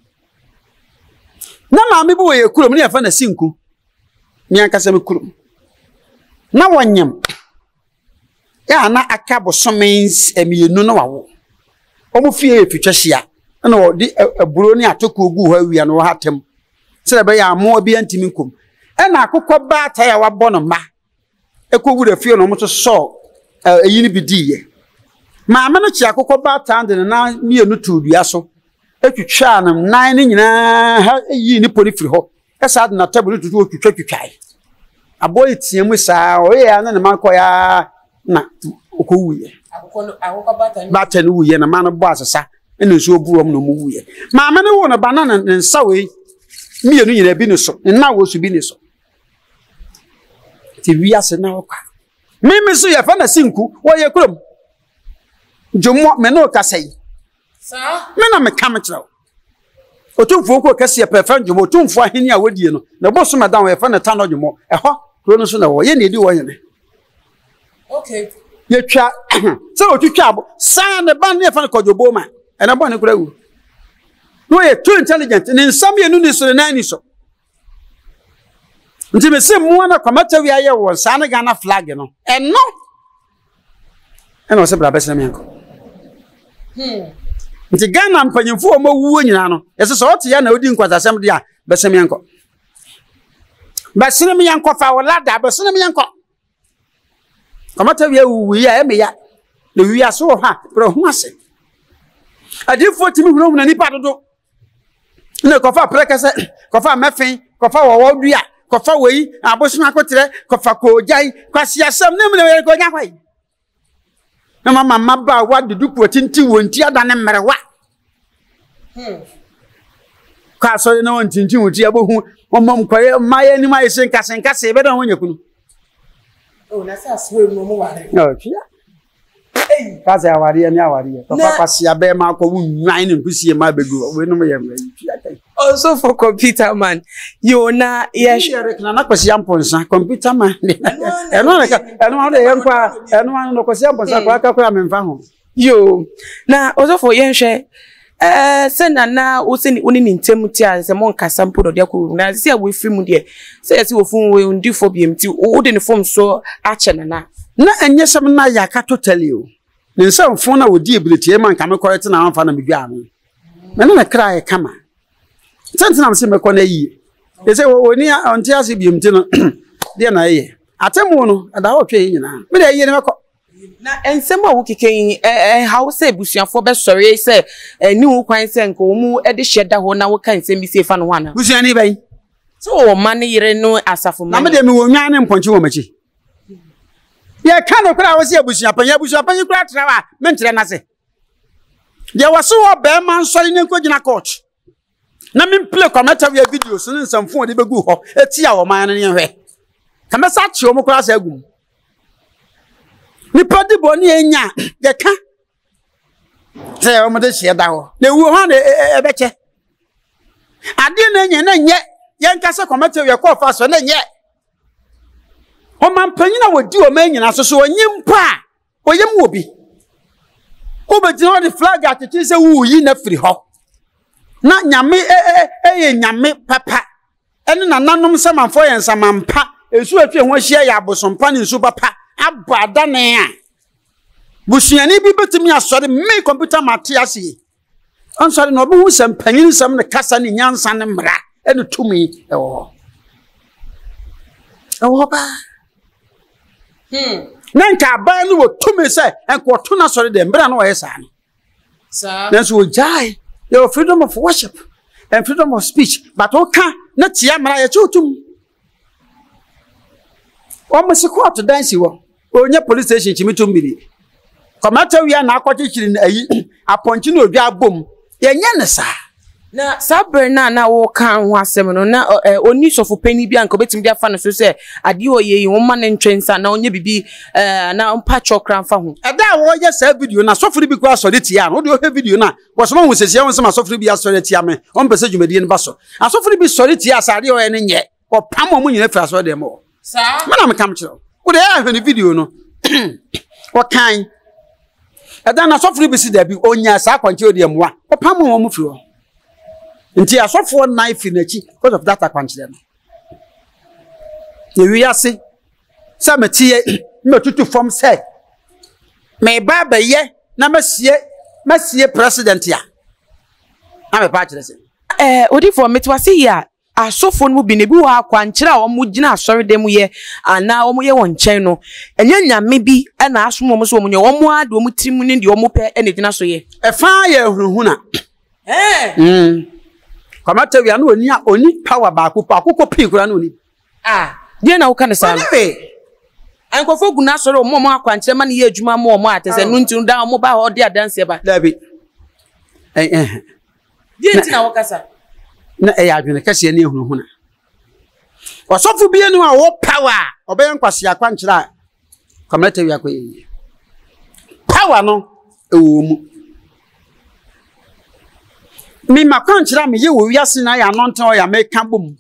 na maame bi wo ye kurom ne afa na sinku mi ankasa me kurom na wonyem ya na aka bosomens emienu na wawo omo fie efitwa hia na wo di aburo ne atoko ogu ho awia no hatem se be ya mo bi antimi nkom na akokọ ba Tawiah wabọ no ma ekogu da fie no mo so eyi ni bidiye maama no chi akokọ ba tande na mienu tudua so etwitwa na nan ni nyina ha yi ni polifiri ho esa de na table tutu otwitwa aboy tiemu saa o ye na manko ya na okowuye akokọ ba tande wuye na man bo asesa ene so oburom no mu wuye maama no wo no banana nsa we mienu nyina bi ne so na wo so bi ne so ti wiase na okwa mimi so ye fa na sinku wo ye kurom jomo me no kasai sa me na me kam kirawo otumfo ko kase prefer jomo otumfo ahini a wodie no na boso madam ye fa na tano jomo eho kro no so na wo ye na edi wo yene okay ye twa se otwitwa abo sa ne ban ne fa na kojobo ma ena bo ne kura wu no ye too intelligent ne nsam ye nu ni so na ni so nti me se mo na Kwabena Tawiah ye wo sa na Ghana flag no eno eno se bra bese me anko nti Ghana mpanyimfo o mawuo nyina no yese so ote ya na odi nkwasasem de a bese me anko bese me anko fa wolada bese me anko Kwabena Tawiah wuwu ya e me ya le wi aso ha bro hu ase Odiifour timi hunu na nipa dodo ne kofa prekese kofa mefin kofa wowo dua kofa wei abosun akotere kofa ko jai kwasi asem ne mle ko nya kwai na mama ba wa dudu potinti wonti ada ne mrewa ka so na wontinti wonti abohu omom kwaye maye ni maye senka se be don wonya kunu o na sa so mu mu ware no tia kaza awari ni awari to papa sia be ma ko wunwan ni nkusie ma begu we no me yem tia kai also for computer man you na yes na kwasi amponsa computer man eno de yenkwa eno no kwasi amponsa kwa aka amemfa ho yo na also for yenhwe sena na useni unini ntemu tia se mon kasa mpo de akuru na se we free mu de se yesi wo fun we Odiifour BMT wo de ne form so ache na enyesem na ya ka totally o ne nsam fun na wodi ability e man ka me correct na amfa na medwa ame me na kra e kama sentina am se me kona yi e se woni onti ase BMT no de na ye atemu no da wo twe nyina me de yi ne meko na ensem a wo keken how say busuafo be sorry say ni wo kwan say nko mu e de hyeda ho na wo kan nsem bi se fa no wana busuani bai so wo man yire no asafo man na me de me wo nwan ne mponche wo machi ye kan no kra wo se abusuapan kra trawa mentre na se ye waso wo be man sori ne ko gina coach na me play Kwabena Tawiah video so nsamfo de begu ho eti a wo man ne hwe kama sa chi wo kra sa agum ni padi boni enya ye ka se wo mo de hie da ho na wu ho na e beche ade na enya na nye ye nka se Kwabena Tawiah ko fa so na nye o man panyina wodi o man nyina so onyimpa oyem wobi o be jina the flag atete se wu yi na firi ho na nyame ye nyame papa ene na nanom se manfo ye nsamampa esu atwe ho hia ya abosompa ne nsu papa abada ne a busuani bi betimi asore me computer matiasi ansore no obo hu sam panyin sam ne kasa ne nyansa ne mra ene tumi ewo ba nanka ba no wo tumi say enko to na sori de mbra na wo yesa no sir nanso wo jai your freedom of worship and freedom of speech but o ka na tia mra ye chutum o mse court dance wo onye police station chimitum biri Tawiah na akwachichiri na ayi aponchi na odwa abom yenye ne sa na sabre na wo kan ho asem no na oni sofo pani bia nka betim bia fa no so se ade oye wo ma ne ntwensa na onye bibi na mpa chokran fa ho eda wo ye sa video na sofo bi kwa sori tia no de o he video na wo so ma wo sesia wo se ma sofo bi asori tia me on pese dwumadi ne ba so asofo bi sori tia sa ade o ye ne nye o pam mo nyina fra so de mo sa me na me kam kiro wo de ya hwe video no wo kan eda na sofo bi si da bi onya sa kwanche odi emwa o pam mo mo firi nti asofo knife nachi because of that akwanche no ye wi ase sa metie me tutu form say me baba ye na masie president ya ame pa kire se Odiifour metwase ya asofo no bi ne bi wa akwanche a omo gina asori dem ye ana omo ye won chen no enya nyame bi na asom omo so omo nye omo ade omo tirim ne de omo pe ene gina so ye fa ye huruhuna Tawiah no oni power ba akoko pikura no ni die na wo kan sa ankofo gu na soro omo akwanche ma ne ye adwuma ma omo atese no nti da omo ba ho de adanse ba dabi die nti na wo kasa na adwene kase ne huruhuna osofo bi enu a wo power obeyen kwase akwanchira Tawiah ko yi power no ewo mu mi makwanchira me ye wo wiase na ya nonten o ya meka bom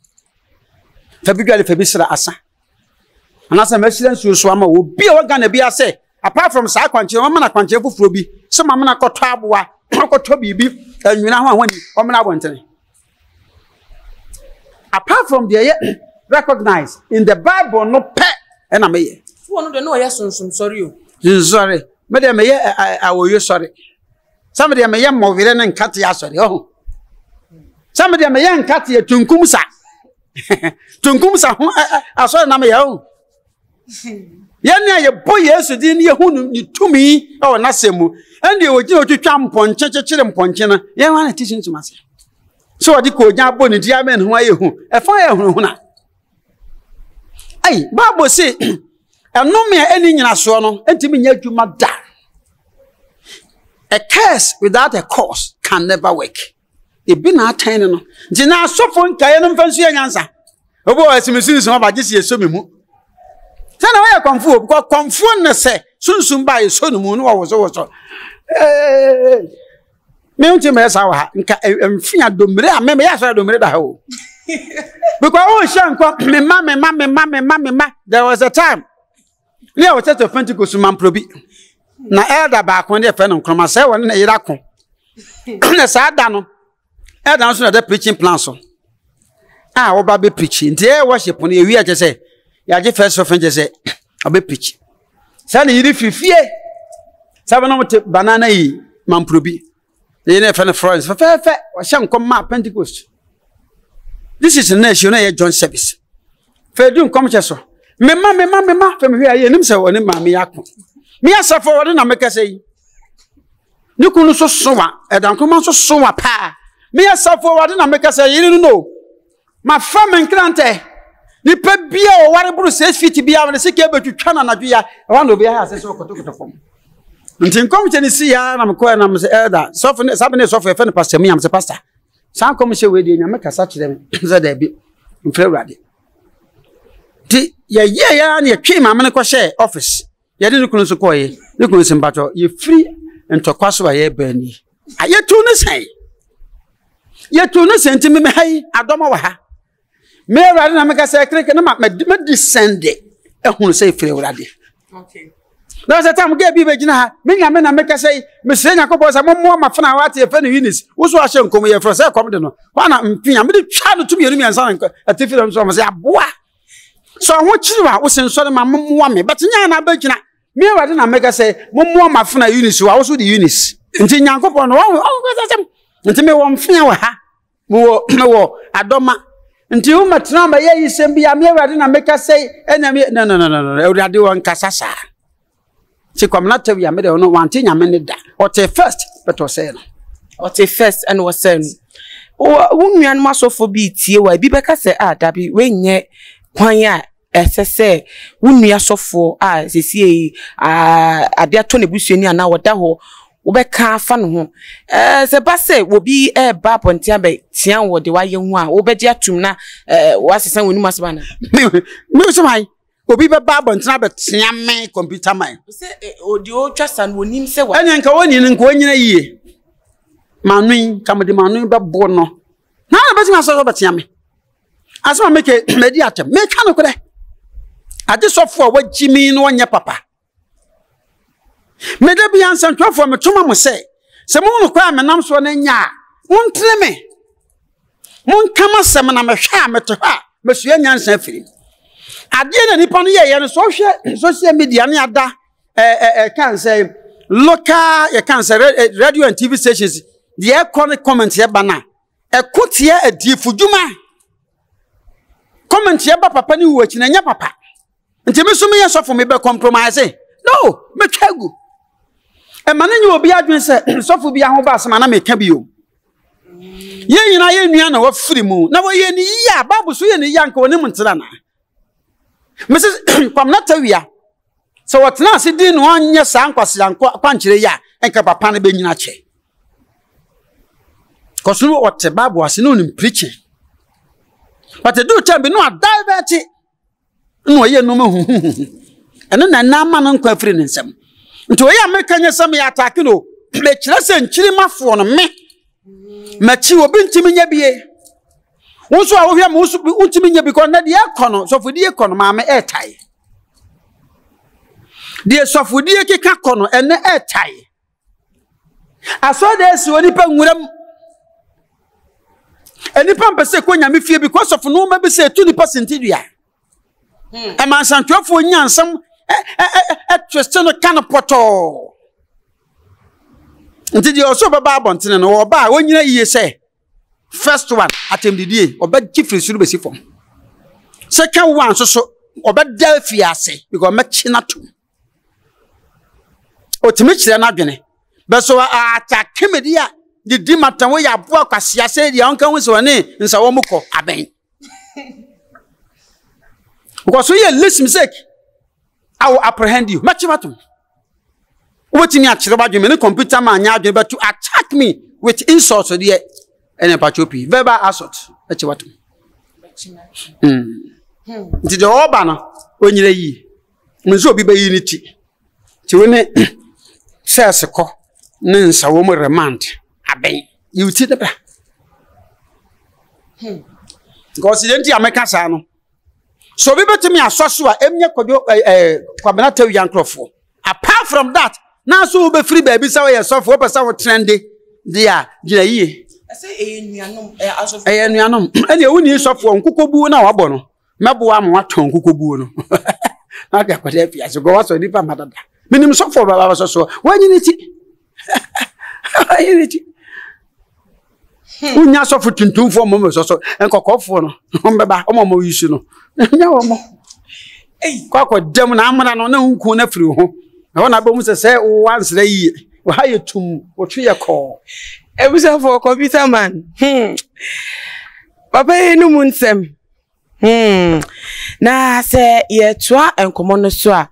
fabidwale fabisira asa anasa mashira nsusu ama wo bi o ga na bi ase apart from sa akwanchira o mana akwanchira fufuro bi se mama na kotọ aboa kotọ bibi anwina ho ahoni o mana abontene apart from the recognize in the Bible no pe na meye fo no de no ya sunsun sorry o sorry me de meye awoyo sorry some de meye movire na nkate ya sorry oh some de meye nkate ya tunkumsa tunkumsa ho asori na meye oh yenya ye bo Yesu din ye hunu ni tumi o na semu ende oji otwitwa mponche chechire mponche na ye wana teaching to mase so odi ko nya bo ni dia men ho aye hu e fa ye hunu huna ai Bible say enome eni nyina so no entimi nya adwuma da a curse without a cause can never work e bi na atan no jina sofo nkaye no mfansu ya nyansa obo asimisun so ba gisi eso memu sana wa konfu ko konfu ne se sunsun ba eso no mu no wo so me unti me sa wa nka mfia domire a me ya so domire da ha o because o shan ko me ma there was a time ne o church of Pentecost man probi na elder ba kon de fe no kroma se won na yira kon na sa da no elder so na the preaching plan so wo ba be preaching nti worship no ye wi a je se ya je first of je se obe preach sa na yiri fifie sa ba no mo banana yi man probi ye na fe no Florence fe o shan kon ma Pentecost this is a nation na John service fe du nkom che so me ma fe me hwe aye nim se woni ma me yakon me asafo wode na meka sei ni kunu so sowa edankoma so sowa pa me asafo wode na meka sei yiri no ma fa men krante ni pa bia o ware buru 6 feet bia wona sike betwitwa na nadwea wa no bia ha se so kotokoto fom ntin kom che ni si ya na mko na mse elder sofo ne sabe ne sofo fe ne pastor me am se pastor san kom she we de nya meka sa kire me ze da bi mfre wrade ti ye ya na ye twi ma me ko share office ye de kunu so koye de kunu simbato ye free ntokwaso aye bani ayetu ne senti me hai adoma wa ha me wrade na meka say kreke na ma descend ehunu say free wrade okay na se tam ge bi be gina ha me nya me na meka say me se nya kopo say mo ma fana wa te fe no unis wo so ahye nkom ye fro say kom de no wa na mpia me de twa no tumi enu mi ansa na atifi dem so mo say aboa so ho chiriwa wo sen so ma mo me but nya na ba gina me wrade na meka say mo ma fana unis wa wo so de unis nti nya kopo no wo nti me wo mfia wa ha wo adoma nti wo matena ma ye yisem bia me awurade na meka say enya me no awurade won kasasa ti Kwabena Tawiah me de no wante nyame ne da ote first but o say no ote first and was saying wo nuan masofo bi tie wa bi beka say dabi we nye kwan a esese wo nua sofo sesie ade ato ne busuani ana woda ho wo beka afa no ho se ba say wo bi ba pontia be tian wo de wa ye hu a wo be dia tum na wa sesan wonu masaba na me so mai obi be ba bontina be tian me computer man se odi o twasa no onim se wa anya nka woni nka onyina yie manui kamde manui be bo no na na be tin aso be tian me asema make medi atem me ka no kure ade sofo wa jimi no nya papa me da bia nsantwafo me toma mo se mo no kwa me nam so na nya wontre me mon kama sem na me hwa me to ha me sua nyansa afiri ade na nipa no ye no so hwe social media ne ada can say local you can say radio and TV stations the iconic comment ye bana ekotie Odiifour djuma comment ye ba papa ni wuachi na nya papa nti me so me ye sofo me be compromise no me twagu e mananyi obi adwen se sofo bi aho ba asema na me ka bi o ye nyina ye nua na wafiri mu na wo ye ni ya babu so ye ni ya nka woni mntira na Mrs. Kwabena Tawiah so wotna ase din no anya sa nkwase kwankyere ya enka papa na be nyina che koso no wote babu ase no nim preaching but do time be no divert no ye no mahu ene na na ma no nkwa firi ne nsem nti oya meka nya sam ya attack no me kire se nkyiri mafo no me machi obi ntimi nya bie wonso a wo hwɛ mo wonso ntimi nya bi ko na de ekono so fodi ekono ma me etai de so fodi ekeka kono ene etai aso de si oni pa nwuram eni pa mpese ko nya me fie because of no ma be se 20% dua e man santwafo nyansam tweste no kan poto nti di oso baba abontene no wo ba wonyina yiye se first one atemdidie oba gifri suru besi fom second one so oba delfi ase because machina to otimi kire na dwene beso atake media di matan wo ya bo akwase ase dia onka hu so ne nsa wo mukọ aben because we listen sake I will apprehend you machimatum wotimi akire ba dwene computer man nya dwene but to attack me with insults so there ene pachopi verbal assault achiwatum nti de oba no onyire yi nso obi bayi ni ti woni sese ko ne nsa wo mo remand aben you ti de bra because denti ameka sa no so bi betimi asoso a emye kodo Kwabena Tawiah nkrofo apart from that na so be free baby say we sofo we pesa wo trendy dia gina yie say enuanom asofo enuanom ene woni sofo nkokobu na wabo no mebo am waton nkokobu no na ka kwade afia so go waso nipa madada minim sofo baba so wanyini ti ayini unya sofo tuntumfo mo so enkokofo no mbeba omo yisu no nya wo mo kwa dem na amana no na nku na firi ho na wona ba mu se wansra yi wa haye tum wotwe ko ebusa for computer man papa enu munsem na se ye toa enkomo no so a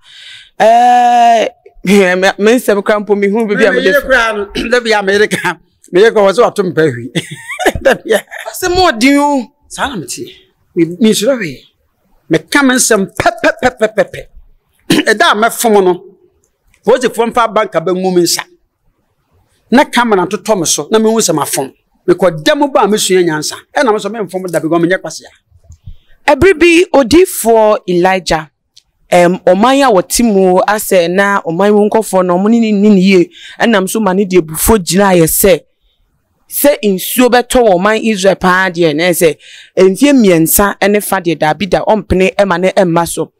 mensem krampo mi hu bibia me de bia America me ko waso atum pahwi da bia se modin o sala meti mi suro we me kamensem pepepepepe eda me fomo no woje fomfa banka ba nguminsa na camera to tom so na me hu se mafom me ko dem ba me sua nyansa e na me so me mfom da be go me nya kwase ebribi Odiifour Elijah omanya wotimu ase na omanwu nkofo no omuni ni ye enam so mane de bufo gina ye se insuo beto oman Israel pa de na se enfie miensa ene fa de da bi da ompene emane emma so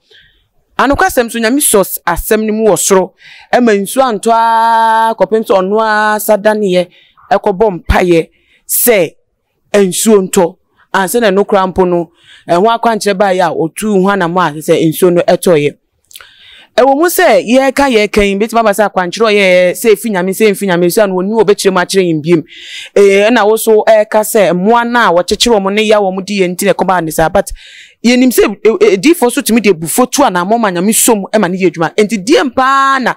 anokwasem so nyame sos asem ni mu wosoro ema nsuo anto a kopemso ono a sadane ye ekobom paye se ensuo nto anse na no krampo no ho akwankyere ba ya otu ho anamo a se enso no etoye ewo mu se ye kan betima ba se akwankyere ye se efinyame se no oni obekire mu akire yimbiem na wo so ka se moa na wo kyekere wo ne ya wo mu di ye ntine ko ba ne sa but ye nim se Odiifour so timi de bufotu ana mo manyame som e ma ne ye adwuma enti die mpa na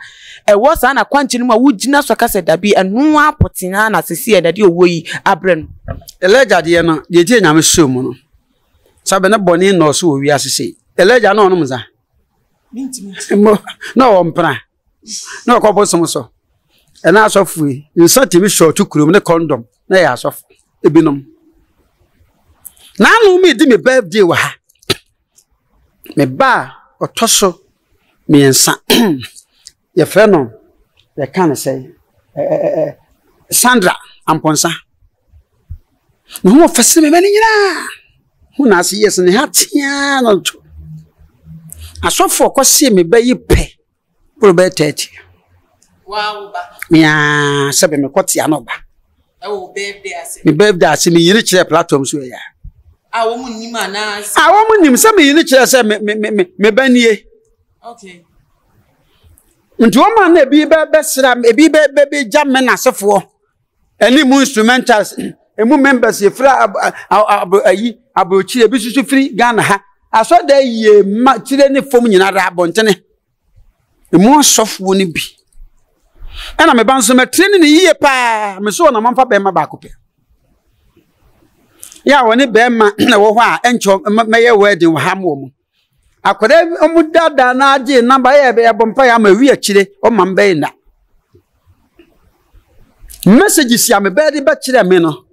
wo sa na kwankyere mu a wo gina so ka se dabi eno apotina na sesi e dade owo yi abre no eleja de no de tie nyame som no sabe na boni no so wi asese eleja no no mza no ompra no ko bosom so e na asofu nsa timi short kurum ne condom na ya asofu ebinom na no mi di me birthday wa ha me ba otoso me nsa ye fe no ye kan say Sandra amponsa no mo fese me bani nyina hu na se yes ne hatia no to asofo kwose me bayi pe pro be 30 wow ba ya sebe me kwoti ano ba wo birthday ase me birthday ase me yiri kire platform so ya awo mu nim ana awo mu nim se me yiri kire se me banie okay nti o ma na bi be sra bi be jam me na sefo ani mu instrumentals emu members ye fra ayi abochi e bi susu free Ghana ha aso da ye ma kire ne fom nyina ra abontene emu sofo ni bi ana me banso me training ni ye pa me so na mamfa be ma ba ko pe ya woni be ma na wo ho a encho me ye wedding wo ham wo mu akwere omu dada na age number ye be bompa ya ma wi akire o ma mbe na messages ya me be de ba kire me no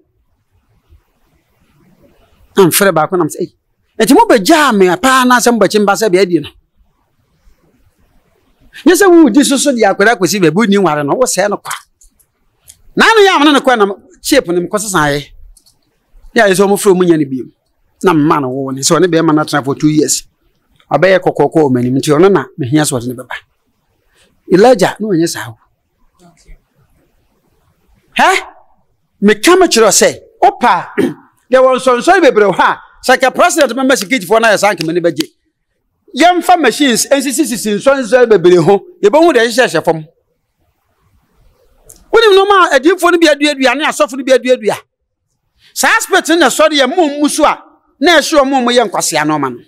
am frɛ ba ko nam sɛ enti mo be ja me apa na asɛm bachi mba sɛ be adi no nye sɛ wu di so di akwara kwesi be bu ni nware no wo sɛ no kwa na no ya amana no kwa na chip no mkɔsesa ye ya yeso mo frɛ mo nya ne bi na mma no wo ne sɛ one be ma na tena for 2 years abɛyɛ kokoko o manim nti ono na me hia so ne beba Elijah no onye sa wo okay me kama kyerɛ sɛ opa there was so bebre ha saka president member security for na ya sank me ne beje yemfa machines nsisi so bebre ho ye bo hu de hye fom woni no ma Odiifour no bi aduadua ne asofo no bi aduadua sa aspect na so de ye mummu so a na ehye o mummu ye nkwase no ma no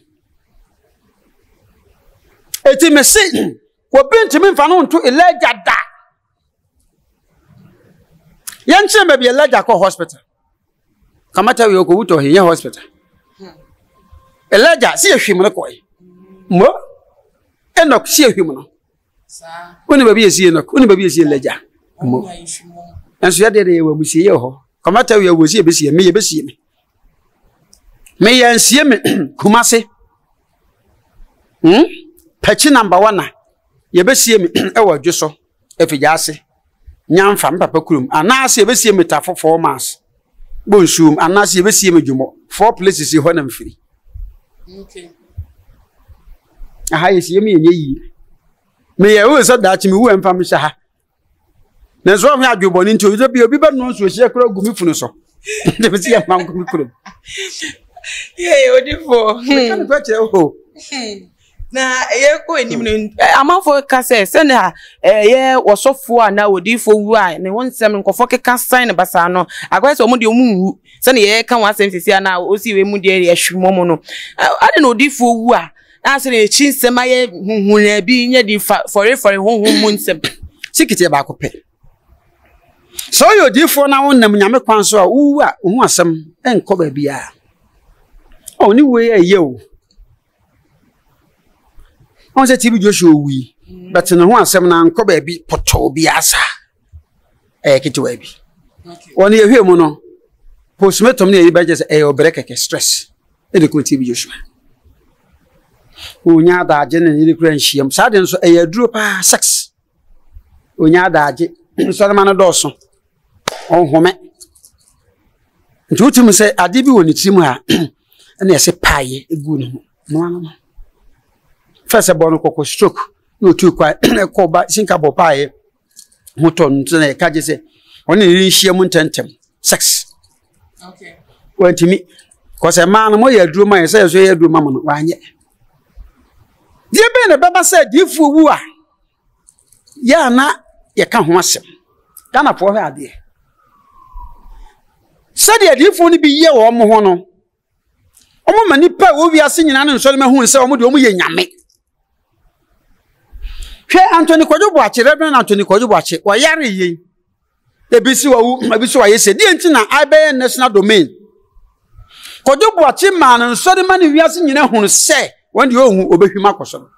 eti me se wo bintimi mfa no nto Elijah da yenche me bi Elijah ko hospital kamata we ko wuto he hospital Elijah si ehwim no koy mo enok si ehwim no sa woni ba bi esi enok woni ba bi esi Elijah mo enso ya de we musie ye ho kamata we wo si ebesie me ye besie me ye ansie me kumase pachi number 1 ye besie me e wo dwoso efija ase nyamfa mpapa kurum anase ye besie me tafo 4 months bonsum anase besie medwumo 4 places he honam free okay aha yesie me yenye yi me ye wo so dachi me wu emfa me sha ha na so ho adwubo ni nti obi ba no so hie kura gumi funu so de be sie man gumi kurum ye Odiifour me kan kwa kire ho na ye ko enim no amafo ka se na ye wosofo a na Odiifour wu a ne wonsem nkofo keka sign basa no agwa se omo de omu se na ye ka wasem sisi na osi we mu de ye hwemo no ade na Odiifour wu a na se na chinsem aye huhuna bi nya di for honhom mu nsem sikiti ba ko pe so yo Odiifour na wonnam nyame kwan so a wu a hu asem enko ba bia o ni we ye o on se tibi Joshua wi but no ho asem na nko ba bi poto bi asa kitiwa bi okay woni ehwe mu no postmortem na yiba je se obreke stress e de ko tibi Joshua onya da age na ni kura nhiem sa de nso aduro pa sex onya da age so ma no doso on home ntutum se ade bi woni tirim ha na ese paye egu no first born kokko stroke no tu kwa ko ba sinka bo pae hoton ntena ka je se oni ri hia mu ntentem sex okay wantimi Cause a man mo ye drum man say so ye drum man wanye. Dia be ne baba say Odiifour wu a. Ya na ye ka ho asem. Kana po he ade. Said Odiifour ni bi ye wo mo ho no. Omo mani pa wo wi ase nyina ne nsori ma hu nse omo de omo ye nyame. Hwe Anthony Kwadwo ache Reverend Anthony Kwadwo ache wo yare ye. Ebisi wa yese di enti na abe national domain. Kwadwo ache man nsori ma ne wi ase nyina hu se when the ohu obehwima koso.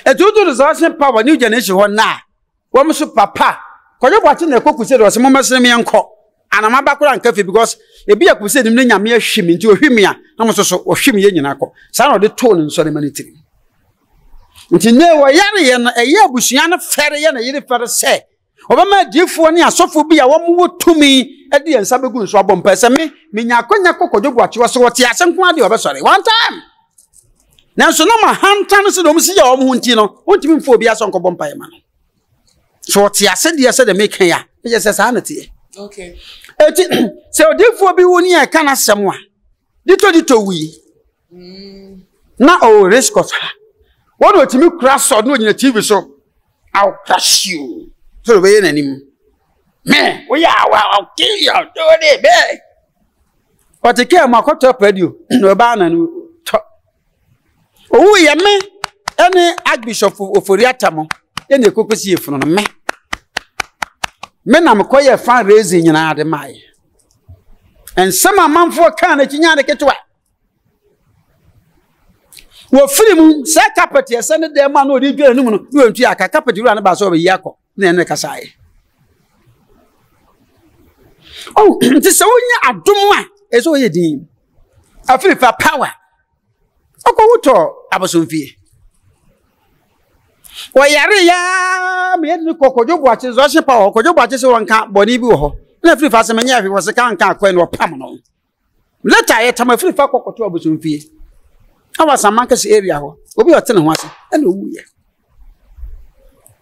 Etutu reservation power new generation ho na. Wo mso papa. Kwadwo ache na ekoku se do se mo mesere me enko. Anama bakura nkafe because ebi akuse nim ne nyame ahwimi nti ohwimi a na mo so ohwimi ye nyina akọ. Sa na de to ne nsori ma ne tiri. Nti ne wo yare ye na eye abusua na fere ye na yire fere se. Obama Odiifour ni asofo bi a wo mo tumi e de ensa begu nso abompa se me nya akonya Kwadwo ache wo so wote asenko ade obesore one time. Nanso no ma hantan se do mo si ya wo mo nti no wontimi mfo obi aso nkobọ mpa ye ma no. So wote ase de se de make ya. E se sa na tie. Okay. Eti se Odiifour bi woni e kana sem a. Dito wi. Na o risk of what do you crash or no in the TV so I'll crush you. So we in him. Man, we are I'll kill you, do it, babe. But the care my cut up radio, no banner. Oh, yeah, me, any Archbishop of Oriatamo, any cocoa from me. Men, I'm quite a fundraising in our my. And some amount for carnage in the get to it. Wo film say carpet ye send the man no dey dware no no ntu aka carpet ru an ba so be yakọ na ene kasae. Oh, nti se wonya adom a eso ye din afiri fa power akọ wuto abosomfie wo yare ya me ni Kwadwo ache zo hye power Kwadwo ache se wonka boni bi wo ho na afiri fa se menya afi wo se kan akọ no pam no later ye tam afiri fa kokoto abosomfie. Awa Samankas area ho obi otene ho ase na owuye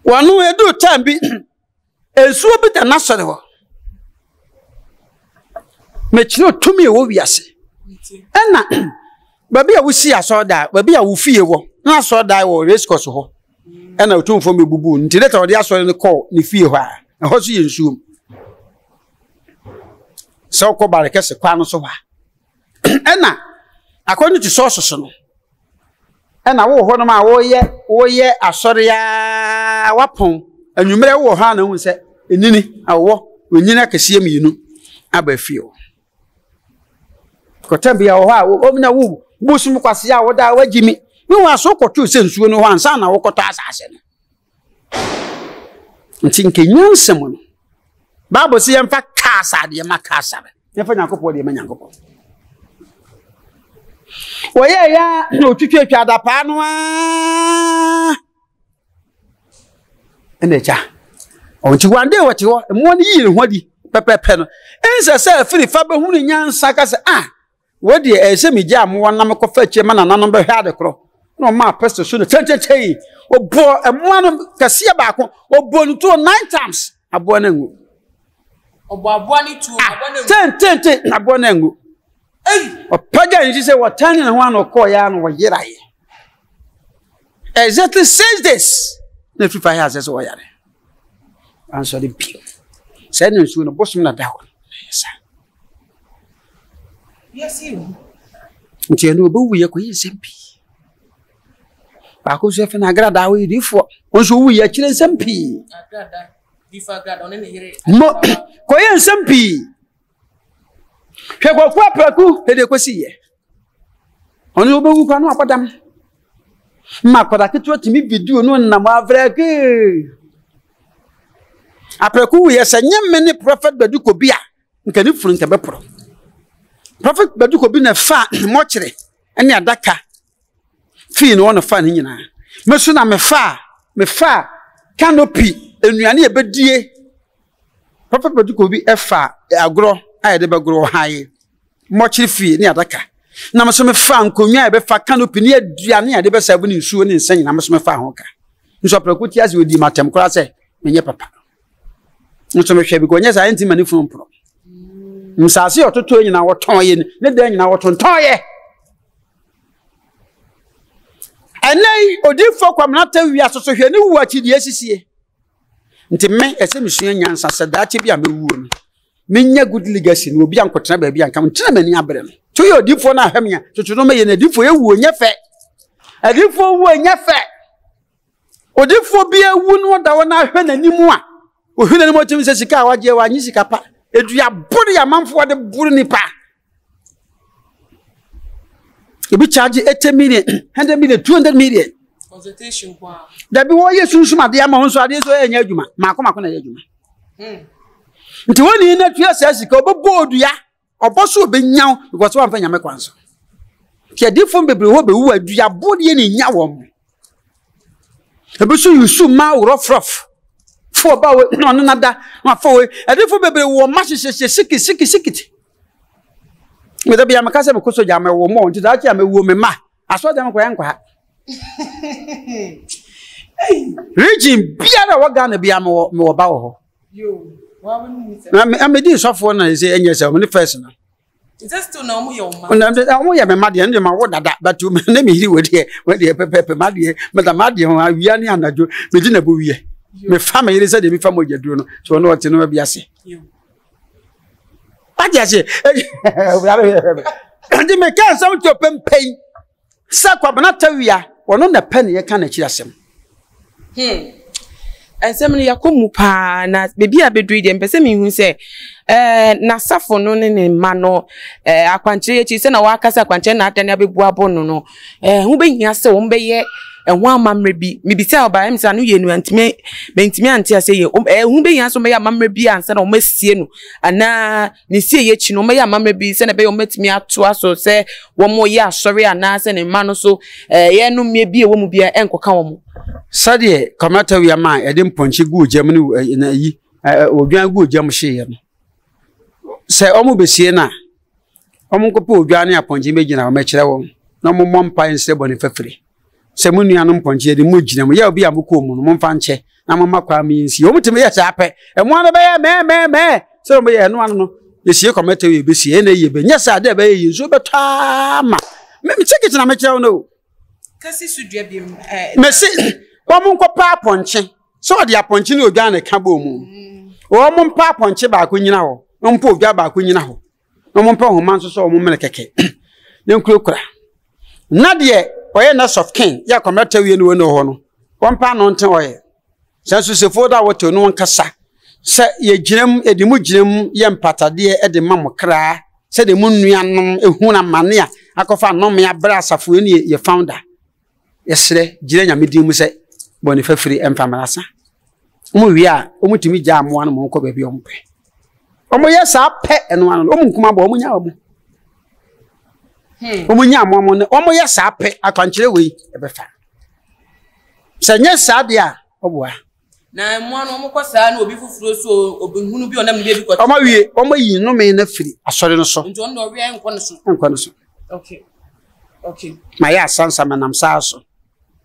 wanu edu time bi ensuo bi da nasore ho mechiro tumi wo wiase na babi a wusi asoda babi a wufie wo na asoda wo race course ho na otumfo mebubu nti leta odi asore ne call ne fie ho a ho so ye nsuo so ko bareke se kwa no so ha na according to sources no na wo ho no ma wo ye asore ya wapon anwumere wo ha na hu se enini awo onyina kase mienu aba fio kotambi ya wo ha wo na wo busum kwase ya wo da wagimi mi wa so kotu se nsuo no ho ansa na wo koto asase no ntinke nyansem no Bible se yemfa kasa de ma kasa yemfa nyankopɔ de ma nyankopɔ. Oye ya no twitwa da pa no a enecha onti wande wote ho mo ne yi ho di pepepe no ense se afiri fa be hunu nyansa ka se wodi ese mi gya mo na me kofa chie ma na nanom be hwa de kro no ma pastor so no checheche obo emo no kase ba ko obo nto 9 times abo na ngu obo abo ni 2 abo na ngu ten abo na ngu opaga nji se watani na ho an ko ya no yiraye exactly says this na fifa ya se so yare answer the bill say no so no bosum na dawo yes you nti no bo wuye ko yesempi ba ko so fe na agrada wo Odiifour onso wuye kire nsempi agrada difa agrada one ne yire ko yesempi hwe ko kwa praku ede kwesi ye oni obewu kwa no apadam ma kwada ketu atimi video no na ma avreke apraku ye se nyemme ne prophet Baduko bia nka ni furu nka be pro prophet Baduko bi na fa mo kire ene adaka fi no no fa ni nyina mesu na me fa canopy enuane e bedie prophet Baduko bi e fa agro ayede begro haye mochiri fi ni adaka na me so me fa nkonwa e be fa canopy ni aduane ade be sabu ni nsuo ni nsanyi na me so me fa ho ka nso prakuti azi odi matem kora se menye papa nso me hwe bi ko nya sa enti mani fun pro Msasi ototo nyina woton ye ne da nyina woton ye. Enai Odiifour Kwabena Tawiah soso hwe ne wu akidi asisie. Nti me ese mesua nyansa sedache bia mewuo no. Menya good legacy no obi ankotena ba bia nkam ntena mani abre no. To ye Odiifour na ahwem ya toto no me ye na Odiifour ewuo nyefe. Odiifour wuo nyefe. Odiifour bia wu no da wona ahwe nanimu a. Ohwe nanimu otimi se sika waje wa anyi sika pa. Edua buru ya manfo de buru nipa. Ebi charge 80 million, 100 million, 200 million. Consultation kwa. Da bi wo ye sunsun ade ama honso ade so enya adwuma. Mako na ye adwuma. Nti woni na tua sasika obebo odua, oboso obenyaw because wan fa nyame kwanso. Ti adifo bebre wo be wu adua bode ne nya wo mo. Ebi so yusu ma urofrof. Fo ba we no nada ma fo we adifo bebre wo ma hyehyehye sikiti. Me da bia makase me koso jame wo mo nti da kia me wo me ma aso dem kwa yankwa. Region biara waga na bia me wo ba wo. Yo, wa wonu se. Na me di sofo na say enye se me first na. Is that still na mo ye o ma? Na mo ye me ma de ma wo dada but na me hiri we de pepe ma de me da ma de ho awia ni anajo me di na bo wie. Me fa me yire se de me fa mo jaduro no so no wote no bia se. Yo. Ajase ndi me kan sam to pempei sa Kwabena Tawiah wono na pen ye kan akira asem ensem ne yakomu pa na bebi abedru de mpese mi hu se na safo no ne ma no akwanche echi se na wakasa akwanche na atane abebu abono no hu behia se wo mbeye enho amamre bi mibisa oba em sa no ye nu antime mentime ante ase ye hu behia so meya amamre bi ansa na o masie nu ana ne sie ye chi no meya amamre bi se na be o matimi ato aso se wo mo ye asori ana se ne ma no so ye nu mie bi e wo mu bia enkoka wo mo sade Kwabena Tawiah ma ede mponchi gu ojam ni na yi odwan gu ojam hye ye no se omo besie na omo kopo odwan ne aponchi megina o mekire wo na mo mompa ense boni fafiri se munua no mponchi de mo gina mo ya obi amko mu no momfa nche na mo makwa mi nsi o mutime ye chape emo ano be me se mo ye no ano no ye sie Kwabena Tawiah besie na ye be nya sa de be ye so betama me check it na mekire wo no kasi sudua bi mesi omo nkopa aponchi so de aponchi ni odwan ne ka bo mu omo mpa aponchi ba ko nyina ho mpa odwa ba ko nyina ho omo mpa ho man so omo mele keke ne nkurokura na de oye na soft king ya Kwabena Tawiah ni wono ho no wonpa no nten oye sanso se foda woto no nkasa se ye gyinam edimu gyinam ye mpatade e de mamokra se de munnuanom ehuna mane a akofa nom ya bra asafo ni ye founder yesre gyina nyame di mu se boni fafiri emfamarasa omo wi a omo timi gya amoa no mo nko ba bi ompe omo yesa pe eno ano omo nkuma ba omo nya omo omo nya amoa mo ne omo yesa pe akwankyere we ebefa se nya sade a oboa na mo no mo kwasa na obi fufuro so obihunu bi onam ne bi kwata omo wi omo yi no me na firi asore no so nti on do wi enko no so okay ma ya sansa manam saaso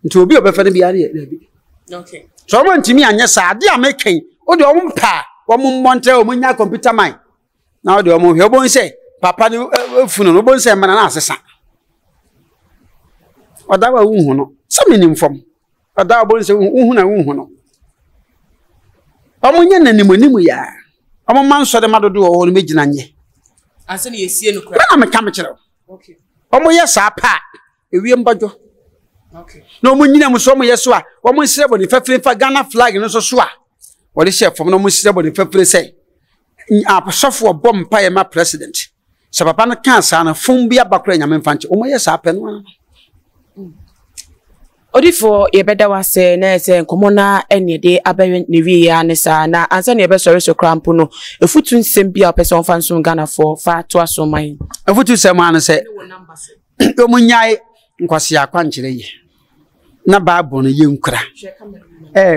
nti obi obefa ne bia ne bi okay so mo ntimi anya sade a meken o de omo mpa omo montre omo nya computer mind na o de omo hwe obo nse papa ne funu no obo nse mana na asesa odawa wuhu no so menim fom odawa obo nse wuhu na wuhu no omo nya nanimonimu ya omo manso de madodo wo no megina nye ase ne yesie no kra na meka mekere okay omo yesa pa ewie mbadwo okay no mo nyina mo so mo yeso a wo mo nsire boni fafire fa Ghana flag no so a wo de chef no mo nsire boni fafire sei apasofo bom pa ye ma president so papa no kan sa na fun bia bakora nyame mfanche o mo yesa pa no Odiifour ye beda wase na ese nkomo na ene de abewe ne wi ya ne sa na ansa ne be sori so krampo no efutu nsem bia opese onfa nso Ghana for fa to aso man efutu sem an se o mo nyai nkwase akwankyere ye na baabo no ye nkura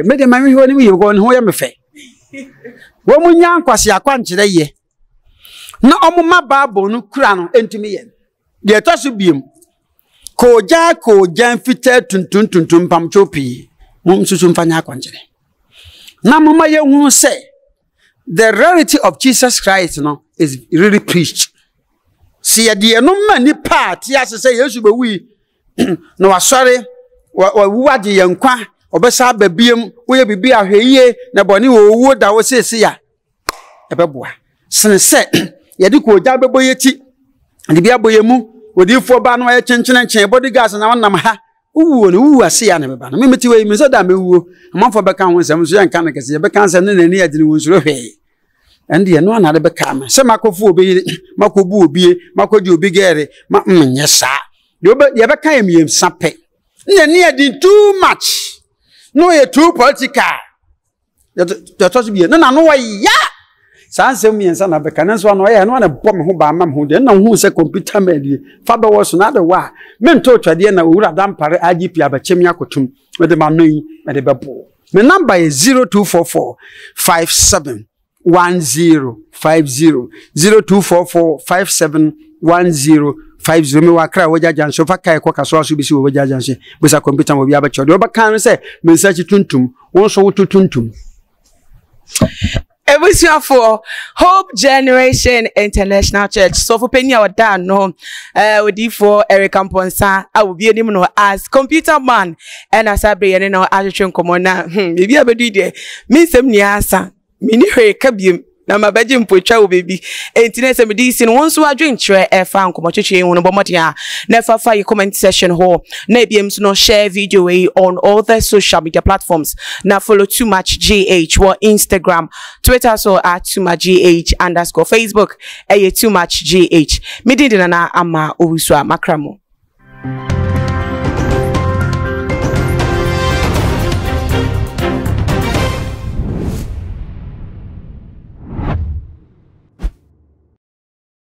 me de ma hwe woni mi ye ko ne ho ye me fe wo mo nya nkwase akwankyere ye na omo ma baabo no kura no entumi ye de to so biem koja mfite tuntun pam chopi mum susu mfanya akwankyere na mama ye hu se the reality of Jesus Christ no is really preached. See a dear no man ni part, yes, say yes, you we no sorry, what the young qua, or besa babium, we be a ye, na boni wood that was say ya. A babua. Sen set, Yadiko Jabba Boyeti, and the Biaboyemu, Odiifour Banwa Chin and Chain, bodyguards and one ha. Ooh, I see an ever. Mimity way, Miss Adamu, a month for Beckham with some young canacas, Beckans and near the wounds rohe. And the no another Beckham. Some Macofu be, Macobu be, Macodu bigere, yes, sir. You ever came in Sape. Near did too much. No, you're too political. You're supposed to be no, no, yeah. Sanse mi ensa na beka nanso ano ya no na bom ho ba mam ho de na hu se computer medi faba was na de wa mento twade na owura dampare IGP abachem yakotum me de manoi me de bebo me number is 0244 571050 0244 571050 me wakra wojajan so fa kai ko kaso aso bi si wojajan se bisa computer mo bi abacho de obakan se me search tuntum won so wotuntum. It was for Hope Generation International Church. So for Penya or Dan, no, Odiifour Eric Amponsa, I will be a name as computer man, and as I be an addition commoner. Maybe I be there. Miss Niasa, Mini Kabium. Na mabajim pocha baby internet se medicine won so adwen kire e fa nkomocheche won bomodia na fa your comment section ho na biem so no share video on all the social media platforms na follow too much gh or Instagram, Twitter so at too much gh _ Facebook too much gh midin na ama owusu makramo.